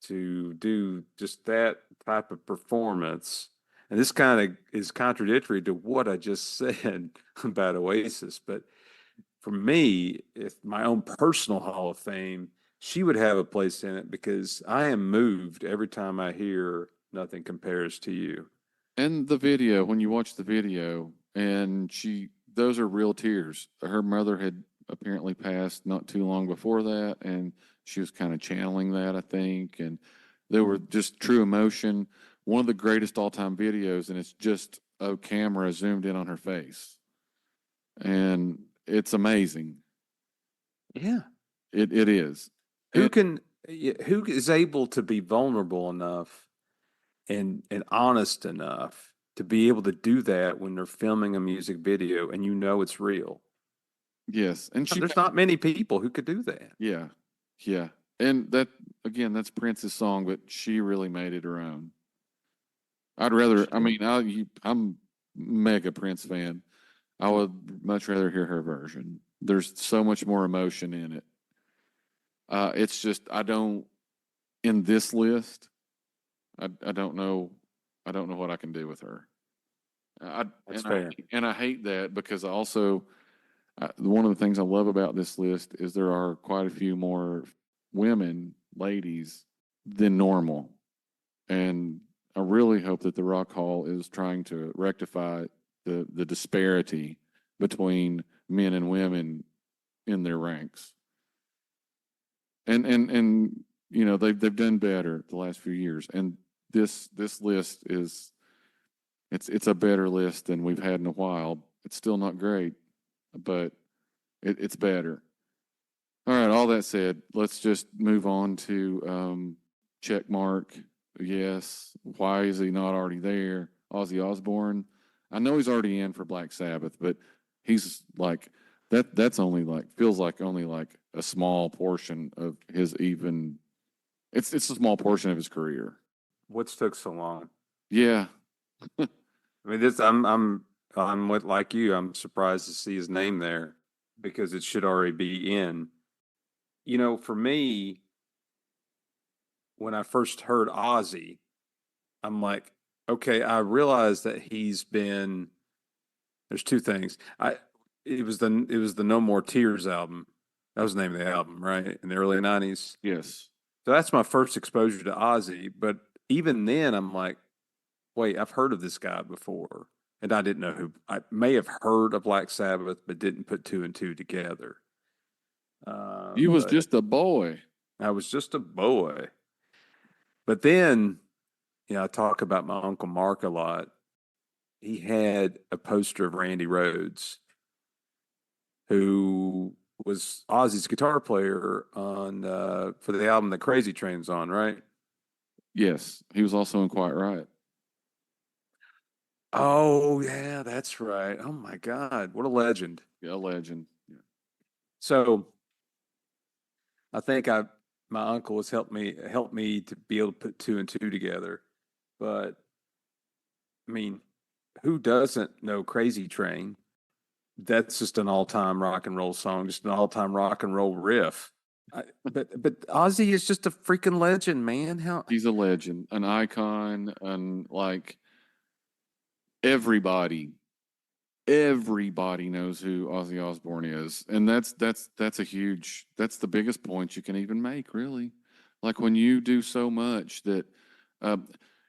to do just that type of performance. And this kind of is contradictory to what I just said about Oasis. But for me, if my own personal Hall of Fame, she would have a place in it because I am moved every time I hear Nothing Compares to You. And the video, when you watch the video, and those are real tears. Her mother had apparently passed not too long before that, and she was kind of channeling that, I think. And they were just true emotion. One of the greatest all time videos, and it's just a camera zoomed in on her face. And it's amazing. Yeah. It is. Who And can, who is able to be vulnerable enough and honest enough to be able to do that when they're filming a music video and it's real? yes, and There's not many people who could do that. yeah, yeah. And that again, that's Prince's song, but she really made it her own. I'd rather. I Sure. mean, I'm mega Prince fan. I would much rather hear her version. There's so much more emotion in it. It's just I don't in this list. I don't know. I don't know what I can do with her. I That's fair. and I hate that because I also one of the things I love about this list is there are quite a few more women, ladies, than normal, and I really hope that the Rock Hall is trying to rectify the disparity between men and women in their ranks. And you know they've done better the last few years, and this list is it's a better list than we've had in a while. It's still not great, but it's better. All right. All that said, let's just move on to check mark. Yes. Why is he not already there? Ozzy Osbourne. I know he's already in for Black Sabbath, but he's like that. That's only like feels like only like a small portion of his even. It's a small portion of his career. What's took so long? Yeah. I mean, I'm with like you. I'm surprised to see his name there because it should already be in. You know, for me, when I first heard Ozzy, I'm like, okay, I realized that he's been. There's two things. It was the No More Tears album. That was the name of the album, right? In the early '90s. Yes. So that's my first exposure to Ozzy. But even then, I'm like, wait, I've heard of this guy before. And I didn't know who, I may have heard of Black Sabbath, but didn't put two and two together. You was But just a boy. I was just a boy. But then, I talk about my Uncle Mark a lot. He had a poster of Randy Rhoads, who was Ozzy's guitar player on for the album that Crazy Train's on, right? Yes. He was also in Quiet Riot. Oh yeah, that's right. Oh my God, what a legend! Yeah, a legend. Yeah. So I think I my uncle has helped me to be able to put two and two together. But I mean, who doesn't know Crazy Train? That's just an all-time rock and roll song, just an all-time rock and roll riff. But Ozzy is just a freaking legend, man. How He's a legend, an icon, and like everybody, everybody knows who Ozzy Osbourne is, and that's a huge, that's the biggest point you can even make, really. Like when you do so much that, uh,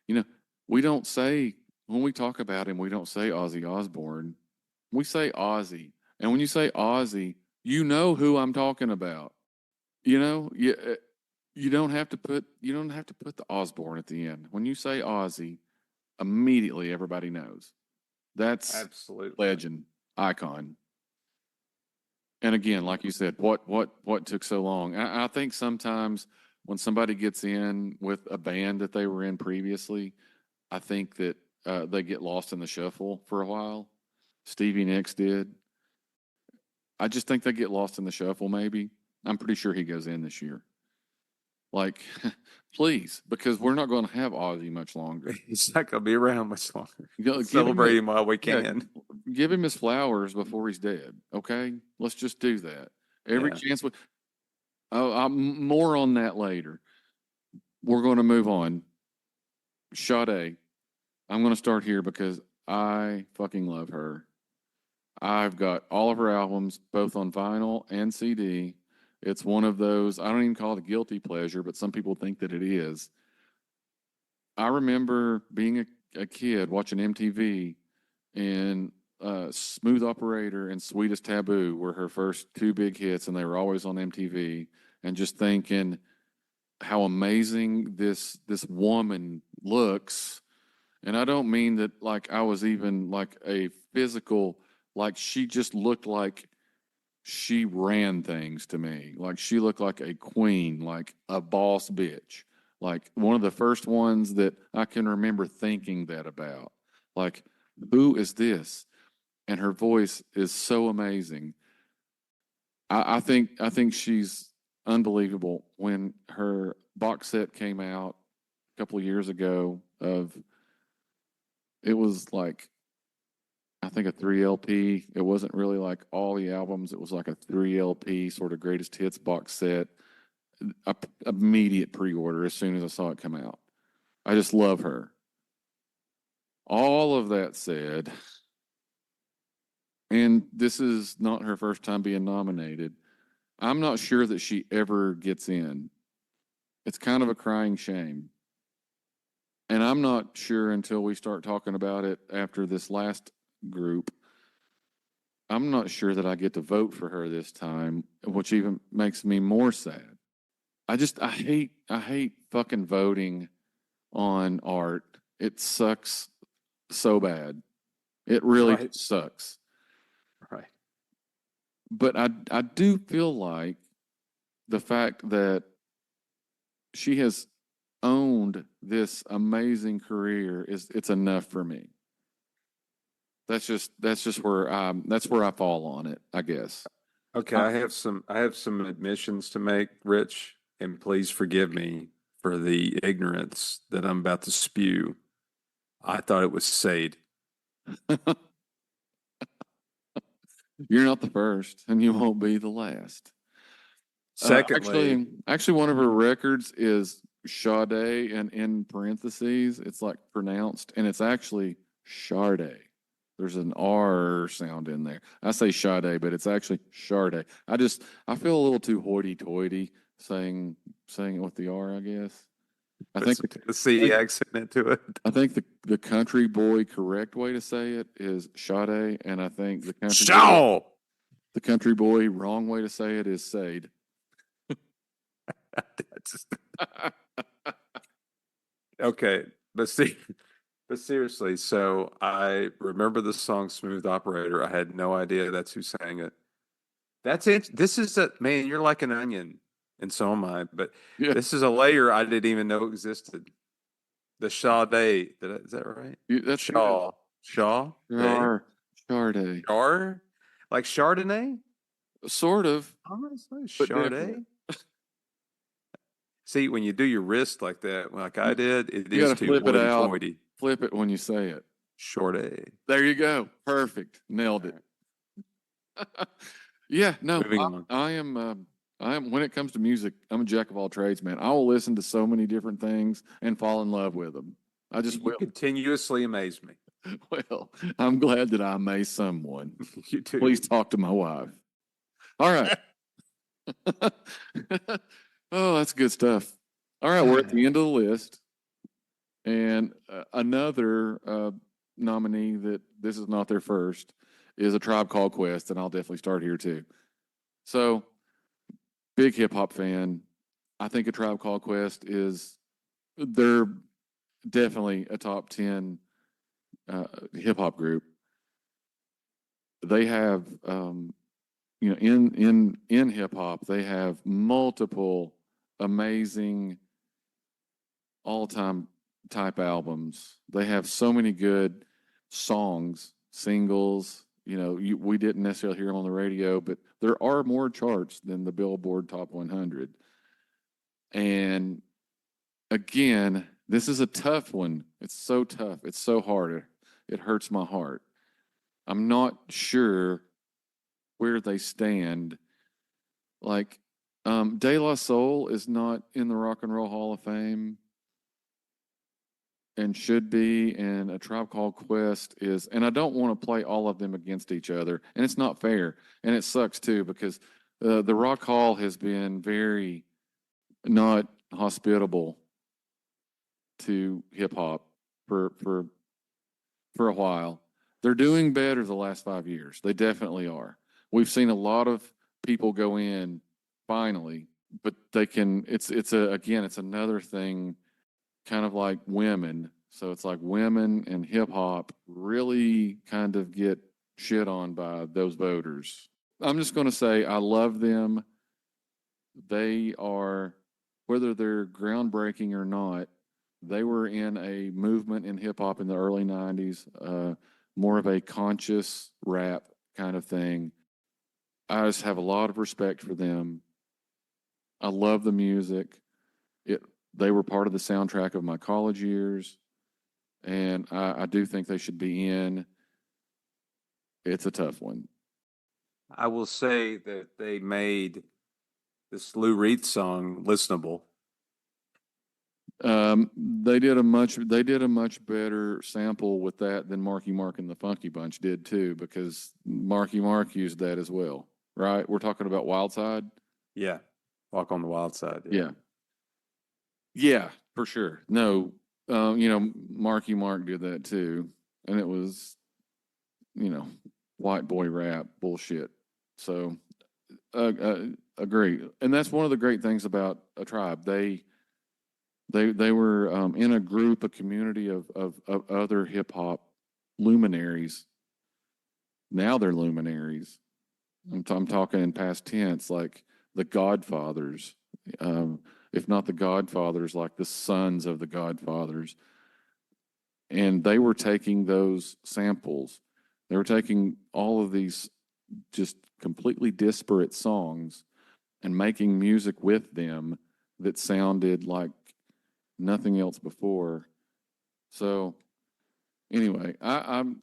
you know, we don't say when we talk about him, we don't say Ozzy Osbourne, we say Ozzy, and when you say Ozzy, you know who I'm talking about. You don't have to put the Osbourne at the end. When you say Ozzy, immediately everybody knows. That's absolutely. legend, icon. And again, like you said, what took so long? I think sometimes when somebody gets in with a band that they were in previously, I think that they get lost in the shuffle for a while. Stevie Nicks did. I just think they get lost in the shuffle. Maybe I'm pretty sure he goes in this year. Like, please, because we're not going to have Ozzy much longer. He's not going to be around much longer. Give him, Celebrate him while we yeah, can. give him his flowers before he's dead. Okay, let's just do that. Every Yeah. chance we. Oh, more on that later. We're going to move on. Sade. I'm going to start here because I fucking love her. I've got all of her albums, both on vinyl and CD. It's one of those, I don't even call it a guilty pleasure, but some people think that it is. I remember being a kid watching MTV, and Smooth Operator and Sweetest Taboo were her first two big hits, and they were always on MTV. And just thinking how amazing this woman looks. And I don't mean that like I was even like a physical, like she just looked like she ran things to me. Like she looked like a queen, like a boss bitch. Like one of the first ones that I can remember thinking that about. Like, who is this? And her voice is so amazing. I think she's unbelievable when her box set came out a couple of years ago. It was like, I think, a 3 LP. It wasn't really like all the albums. It was like a 3 LP sort of greatest hits box set. Immediate pre-order as soon as I saw it come out. I just love her. All of that said, and this is not her first time being nominated, I'm not sure that she ever gets in. It's kind of a crying shame. And I'm not sure until we start talking about it after this last group. I'm not sure that I get to vote for her this time, which even makes me more sad. I hate fucking voting on art. It sucks so bad. It really Right. sucks. Right. But I do feel like the fact that she has owned this amazing career it's enough for me. That's just that's where I fall on it, I guess. Okay, Uh, I have some admissions to make, Rich, and please forgive me for the ignorance that I'm about to spew. I thought it was Sade. You're not the first, and you won't be the last. Secondly, Actually, one of her records is Sade, and in parentheses, it's like pronounced, and it's actually Sade. There's an R sound in there. I say Sade, but it's actually Sade. I feel a little too hoity-toity saying it with the R, I guess. I put think some Tennessee accent into it. I think the country boy correct way to say it is Sade, and I think Shaw! the country boy wrong way to say it is Sade. Okay, but see, but seriously, so I remember the song "Smooth Operator." I had no idea that's who sang it. That's it. This is a man. You're like an onion, and so am I. But Yeah, this is a layer I didn't even know existed. The Sade. Is that right? that's good. Shaw. Shaw. Day. Char Sade, Char. Like Chardonnay. sort of, Honestly, but different. Chardonnay. See, when you do your wrist like that, like I You, did, it you got is to too flip it out, hoity-toity. flip it when you say it. Chardonnay. There you go. Perfect. Nailed All it. right, Yeah, no, moving on. I am, when it comes to music, I'm a jack of all trades, man. I will listen to so many different things and fall in love with them. I just You will. continuously amaze me. Well, I'm glad that I may someone. You do. Please talk to my wife. All right. Oh, that's good stuff. All right, we're at the end of the list. And another nominee that this is not their first is A Tribe Called Quest, and I'll definitely start here too. So, big hip hop fan. I think A Tribe Called Quest they're definitely a top 10 hip hop group. They have, in hip hop, they have multiple amazing all time type albums. They have so many good songs, singles. We didn't necessarily hear them on the radio, but there are more charts than the Billboard Top 100. And again, this is a tough one. It's so tough. It's so hard. It hurts my heart. I'm not sure where they stand. Like, De La Soul is not in the Rock and Roll Hall of Fame and should be, and A Tribe Called Quest is, and I don't want to play all of them against each other, and it's not fair, and it sucks too because the Rock Hall has been very not hospitable to hip hop for for a while. They're doing better the last 5 years. They definitely are. We've seen a lot of people go in finally, but they can. It's another thing, kind of like women. So it's like women and hip hop really kind of get shit on by those voters. I'm just going to say I love them. They are, whether they're groundbreaking or not, they were in a movement in hip hop in the early 90s, more of a conscious rap kind of thing. I just have a lot of respect for them. I love the music. It they were part of the soundtrack of my college years, and I do think they should be in. It's a tough one. I will say that they made this Lou Reed song listenable. They did a much better sample with that than Marky Mark and the Funky Bunch did too, because Marky Mark used that as well, right? We're talking about Wild Side. Yeah. Walk on the Wild Side. Yeah, yeah, for sure. No, Marky Mark did that too, and it was, you know, white boy rap bullshit. So, agree, and that's one of the great things about a tribe. They were in a group, a community of other hip hop luminaries. Now they're luminaries. I'm talking in past tense, like the Godfathers, um, if not the Godfathers, like the sons of the Godfathers. And they were taking those samples. They were taking all of these just completely disparate songs and making music with them that sounded like nothing else before. So anyway, I'm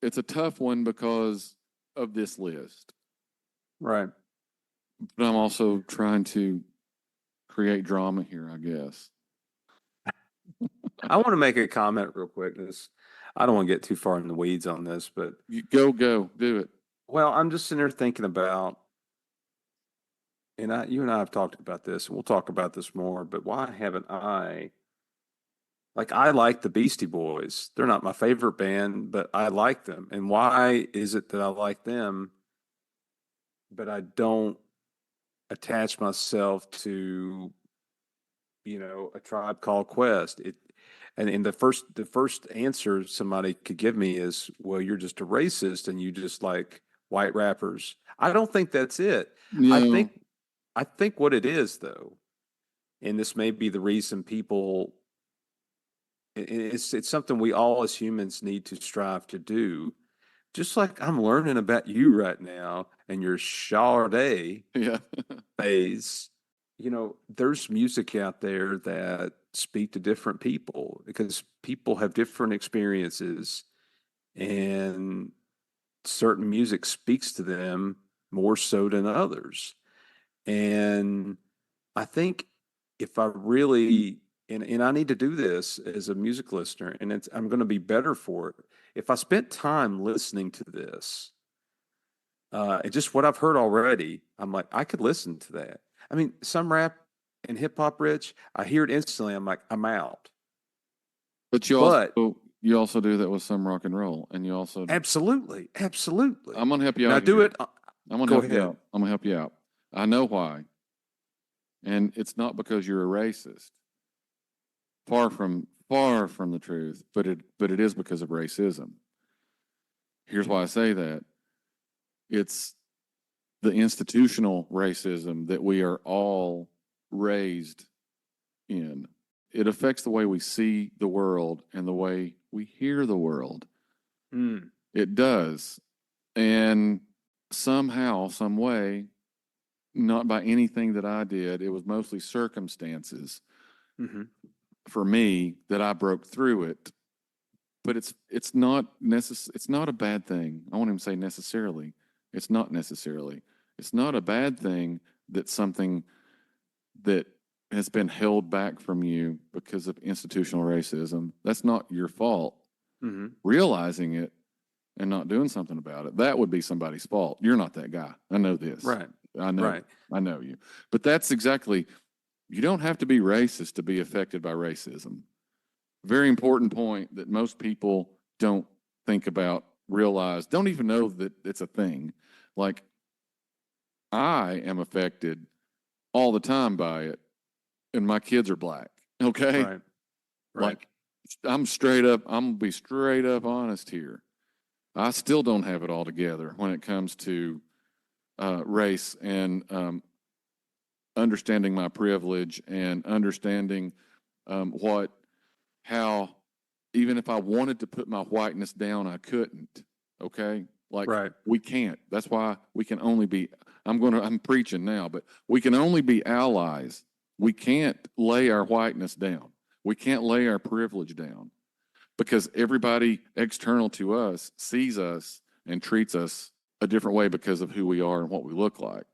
it's a tough one because of this list, Right. but I'm also trying to create drama here, I guess. I want to make a comment real quick. I don't want to get too far in the weeds on this, but You go, do it. well, I'm just sitting there thinking about, and you and I have talked about this, and we'll talk about this more, but why haven't I like the Beastie Boys. They're not my favorite band, but I like them. And why is it that I like them, but I don't attach myself to, a Tribe Called Quest? And the first answer somebody could give me is, well, you're just a racist and you just like white rappers. I don't think that's it. I No, think I think what it is though, and this may be the reason people it's something we all as humans need to strive to do. Just like I'm learning about you right now and your Sade yeah, phase, there's music out there that speak to different people because people have different experiences and certain music speaks to them more so than others. And I think if I really, and I need to do this as a music listener, and I'm going to be better for it. If I spent time listening to this, and just what I've heard already, I'm like, I could listen to that. I mean, some rap and hip hop, Rich, I hear it instantly. I'm like, I'm out. but But you also do that with some rock and roll, and you also absolutely, absolutely. I'm gonna help you And I out do here. it. I'm gonna Go help you ahead. out. I'm gonna help you out. I know why, and it's not because you're a racist. Far from the truth, but it is because of racism. Here's why I say that. It's the institutional racism that we are all raised in. It affects the way we see the world and the way we hear the world. Mm, It does. And somehow, some way, not by anything that I did, it was mostly circumstances hmm for me that I broke through it. But it's not a bad thing. I won't even say necessarily. It's not necessarily. It's not a bad thing that something that has been held back from you because of institutional racism. That's not your fault. hmm Realizing it and not doing something about it, that would be somebody's fault. You're not that guy. I know this. Right. I know. Right. I know you. But that's exactly, you don't have to be racist to be affected by racism. Very important point that most people don't think about, realize, don't even know that it's a thing. Like, I am affected all the time by it, and my kids are black. Okay. Right. Right. Like, I'm gonna be straight up honest here. I still don't have it all together when it comes to race and understanding my privilege and understanding what, how, even if I wanted to put my whiteness down, I couldn't. Okay. Like Right. we can't. That's why we can only be. I'm preaching now, but we can only be allies. We can't lay our whiteness down. We can't lay our privilege down because everybody external to us sees us and treats us a different way because of who we are and what we look like.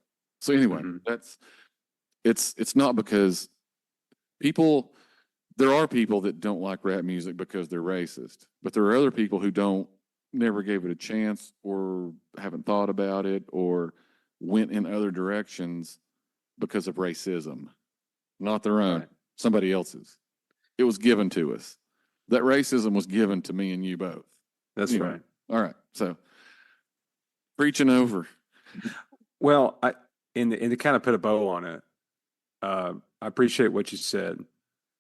So anyway, Mhm. it's not because people there are people that don't like rap music because they're racist, but there are other people who don't never gave it a chance or haven't thought about it or went in other directions because of racism, not their own, Right. somebody else's. It was given to us. That racism was given to me and you both. That's Anyway, right. all right. So preaching over. Well, and to kind of put a bow on it, I appreciate what you said,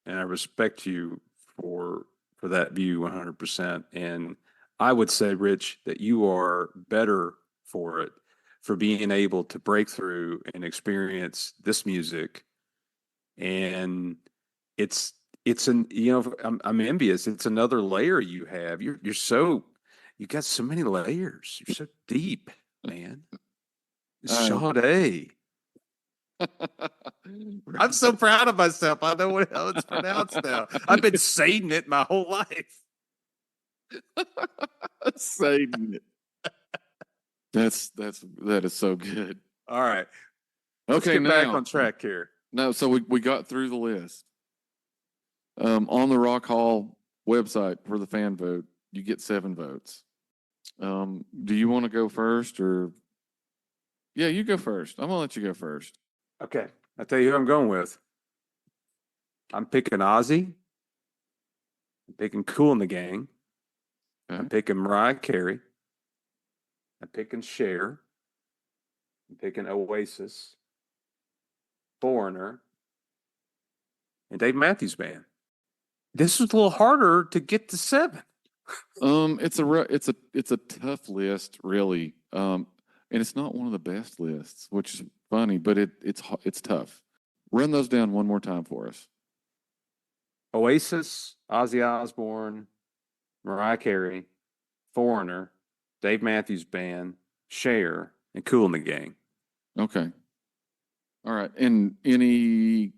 and I respect you for that view 100%. And I would say, Rich, that you are better for it, for being able to break through and experience this music. And it's an I'm envious. It's another layer you have. You got so many layers. You're so deep, man. Uh, Sade. I'm so proud of myself. I know how it's pronounced now. I've been saying it my whole life. Saving it. That is so good. All right. Let's Okay, get back now on track here. no, so we got through the list. On the Rock Hall website for the fan vote, you get 7 votes. Do you want to go first or yeah, you go first. I'm gonna let you go first. Okay. I'll tell you who I'm going with. I'm picking Ozzy. I'm picking Cool in the Gang. Okay. I'm picking Mariah Carey. I'm picking Cher. I'm picking Oasis, Foreigner, and Dave Matthews Band. This was a little harder to get to 7. It's a tough list, really. And it's not one of the best lists, which is funny, but it's tough. Run those down one more time for us. Oasis, Ozzy Osbourne, Mariah Carey, Foreigner, Dave Matthews Band, Cher, and Cool in the Gang. Okay. All right. And any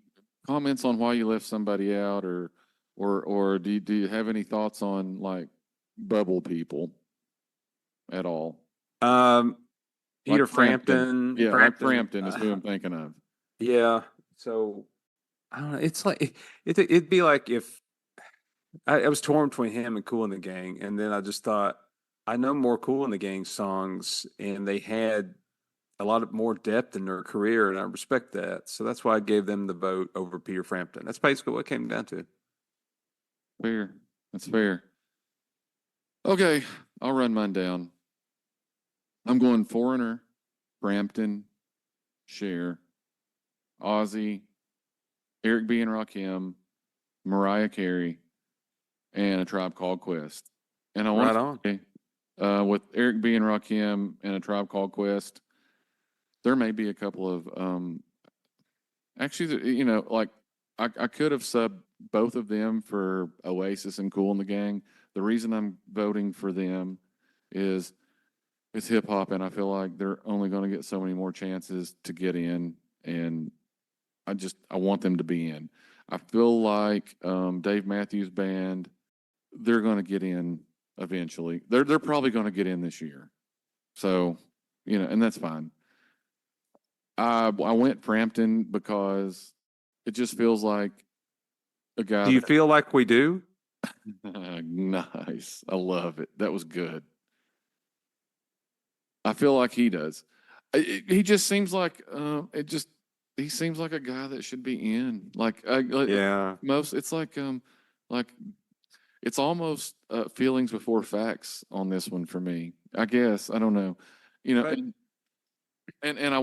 comments on why you left somebody out, or do you have any thoughts on like bubble people at all? Peter Like Frampton. Frampton. Yeah, like Frampton is who I'm thinking of. Yeah. So I don't know. It's like it'd be like if I was torn between him and Cool in the Gang, and then I just thought I know more Cool in the Gang songs, and they had a lot of more depth in their career, and I respect that. So that's why I gave them the vote over Peter Frampton. That's basically what it came down to. Fair. That's fair. Okay, I'll run mine down. I'm going Foreigner, Frampton, Cher, Ozzy, Eric B. and Rakim, Mariah Carey, and A Tribe Called Quest. And I want Right to on. say, with Eric B. and Rakim and A Tribe Called Quest, there may be a couple of actually, like I could have subbed both of them for Oasis and Cool in the Gang. The reason I'm voting for them is it's hip hop, and I feel like they're only going to get so many more chances to get in, and I want them to be in. I feel like Dave Matthews Band, they're going to get in eventually. They're probably going to get in this year, so and that's fine. I went Frampton because it just feels like a Do guy you that feel like we do? nice. I love it. That was good. I feel like he does. He just seems like he seems like a guy that should be in. Yeah. Most it's like it's almost feelings before facts on this one for me. I guess I don't know. But And I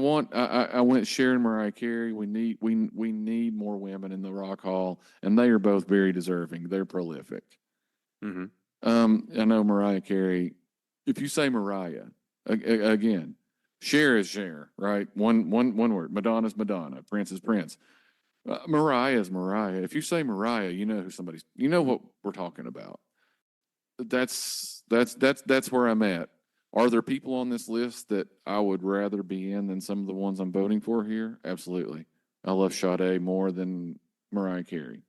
went Sharon Mariah Carey. We need more women in the Rock Hall, and they are both very deserving. They're prolific. mhm. I know Mariah Carey. If you say Mariah again, Cher is Cher, right? One word. Madonna's Madonna. Prince is Prince. Mariah is Mariah. If you say Mariah, you know who somebody's. You know what we're talking about. That's where I'm at. Are there people on this list that I would rather be in than some of the ones I'm voting for here? Absolutely. I love Sade more than Mariah Carey.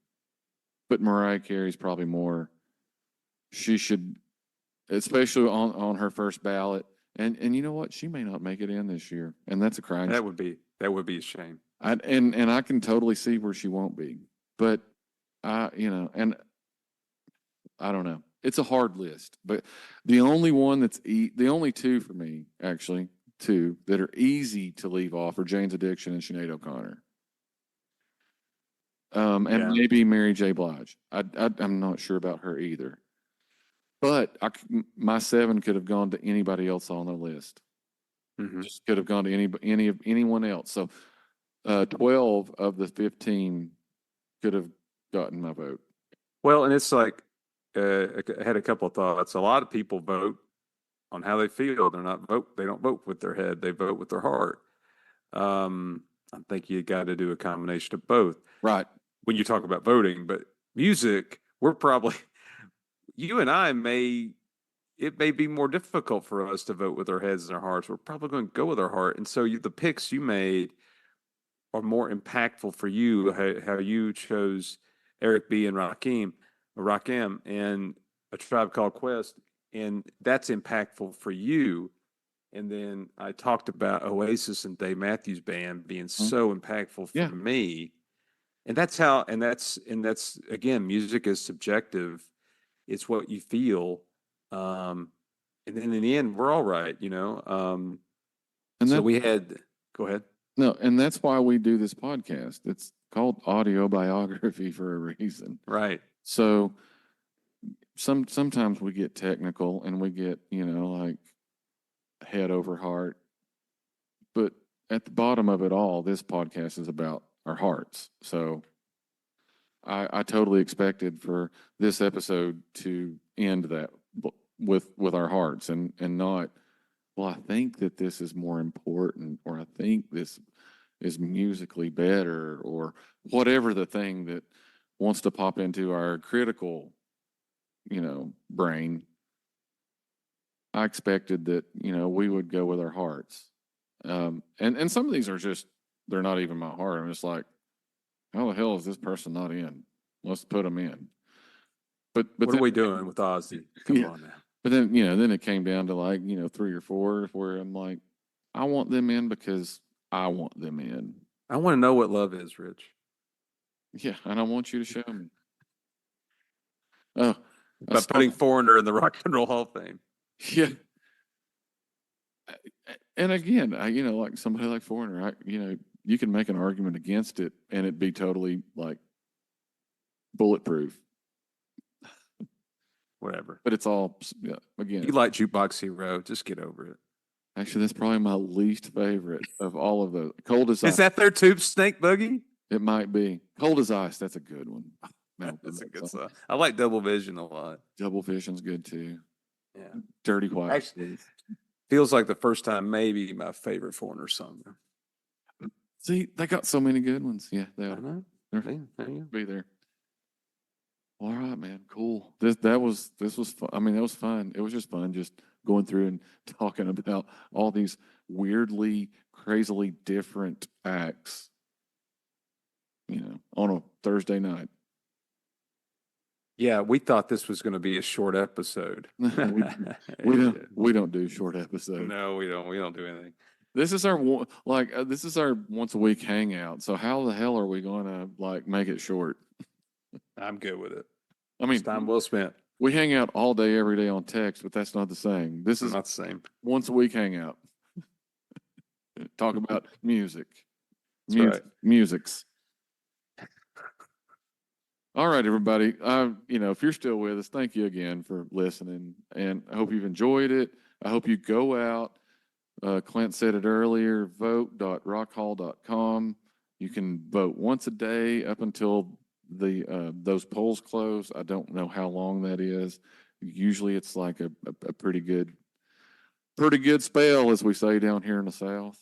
But Mariah Carey's probably more, she should, especially on her first ballot. And you know what? She may not make it in this year. And that's a crying That would be a shame. and I can totally see where she won't be. But and I don't know. It's a hard list, but the only one the only two for me, actually, two that are easy to leave off are Jane's Addiction and Sinead O'Connor. And Yeah. maybe Mary J. Blige. I'm not sure about her either. But my seven could have gone to anybody else on the list. Mhm. Just could have gone to anyone else. So 12 of the 15 could have gotten my vote. Well, and it's like I had a couple of thoughts. A lot of people vote on how they feel. They don't vote with their head. They vote with their heart. I think you got to do a combination of both Right. when you talk about voting. But music, we're probably you and I it may be more difficult for us to vote with our heads and our hearts. We're probably going to go with our heart. And so the picks you made are more impactful for you, how you chose Eric B. and Rakim, and A Tribe Called Quest, and that's impactful for you. And then I talked about Oasis and Dave Matthews Band being so impactful for Yeah. me. And that's again, music is subjective. It's what you feel. And then in the end, we're all right, you know. And So that we had go ahead. no, and that's why we do this podcast. It's called audio biography for a reason. Right. So sometimes we get technical and we get, like head over heart. But at the bottom of it all, this podcast is about our hearts. So I totally expected for this episode to end that with our hearts and not, well, I think that this is more important, or I think this is musically better, or whatever the thing that wants to pop into our critical, brain. I expected that, we would go with our hearts. And some of these are just, they're not even my heart. I'm just like, how the hell is this person not in? Let's put them in. But What are then, we doing with Ozzy? Come yeah. on now. But then, then it came down to like, three or four where I'm like, I want them in because I want them in. I want to know what love is, Rich. Yeah, and I want you to show me. Oh, By putting Foreigner in the Rock and Roll Hall of Fame. Yeah. And again, like somebody like Foreigner, you can make an argument against it and it'd be totally like bulletproof. Whatever. But it's all, again. You like Jukebox Hero. Just get over it. Actually, that's probably my least favorite of all of those. Cold as Ice. Is that their Tube Snake Boogie? It might be. Cold as Ice. That's a good one. That's a good song. I like Double Vision a lot. Double Vision's good too. Yeah. Dirty White. Actually, feels like the first time maybe my favorite Foreigner song. See, they got so many good ones. Yeah, they I are. know. They'll be there. All right, man. Cool. This was fun. I mean, that was fun. It was just fun just going through and talking about all these weirdly, crazily different acts, on a Thursday night. Yeah, we thought this was going to be a short episode. we don't do short episodes. No, we don't. We don't do anything. This is our this is our once a week hangout. So how the hell are we going to make it short? I'm good with it. I mean, it's time well spent. We hang out all day, every day on text, but that's not the same. This is not the same. Once a week hangout. Talk about music. Right. Musics. All right, everybody. If you're still with us, thank you again for listening, and I hope you've enjoyed it. I hope you go out. Clint said it earlier. Vote.rockhall.com. You can vote once a day up until those polls close. I don't know how long that is. Usually, it's like a pretty good spell, as we say down here in the South.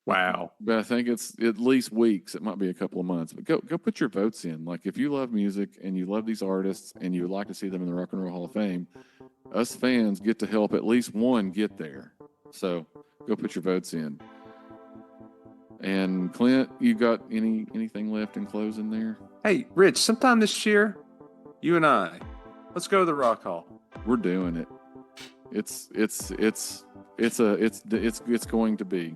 Wow. but I think it's at least weeks. It might be a couple of months, but go put your votes in. Like if you love music and you love these artists and you would like to see them in the Rock and Roll Hall of Fame, us fans get to help at least one get there. So go put your votes in. And Clint, you got anything left in closing there? Hey, Rich, sometime this year, you and I, let's go to the Rock Hall. We're doing it. It's going to be.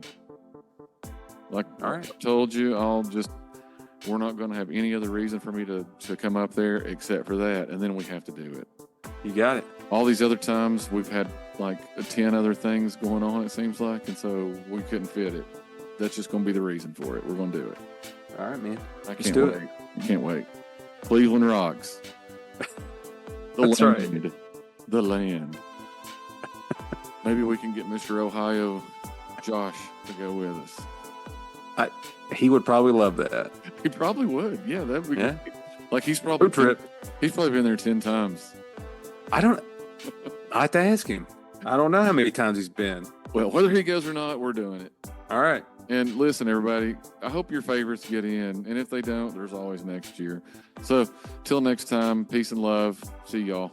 Like All right. I told you, we're not going to have any other reason for me to come up there except for that, and then we have to do it. You got it. All these other times we've had like 10 other things going on, it seems like, and so we couldn't fit it. That's just going to be the reason for it. We're going to do it. All right, man. Let's do it. I can't wait. Cleveland rocks. That's land. right. The land. Maybe we can get Mr. Ohio, Josh, to go with us. He would probably love that. He probably would. Yeah, that'd be Yeah. great. Like he's probably Road trip. He's probably been there 10 times. I have to ask him. I don't know how many times he's been. Well, whether he goes or not, we're doing it. All right. And listen, everybody, I hope your favorites get in. And if they don't, there's always next year. So till next time, peace and love. See y'all.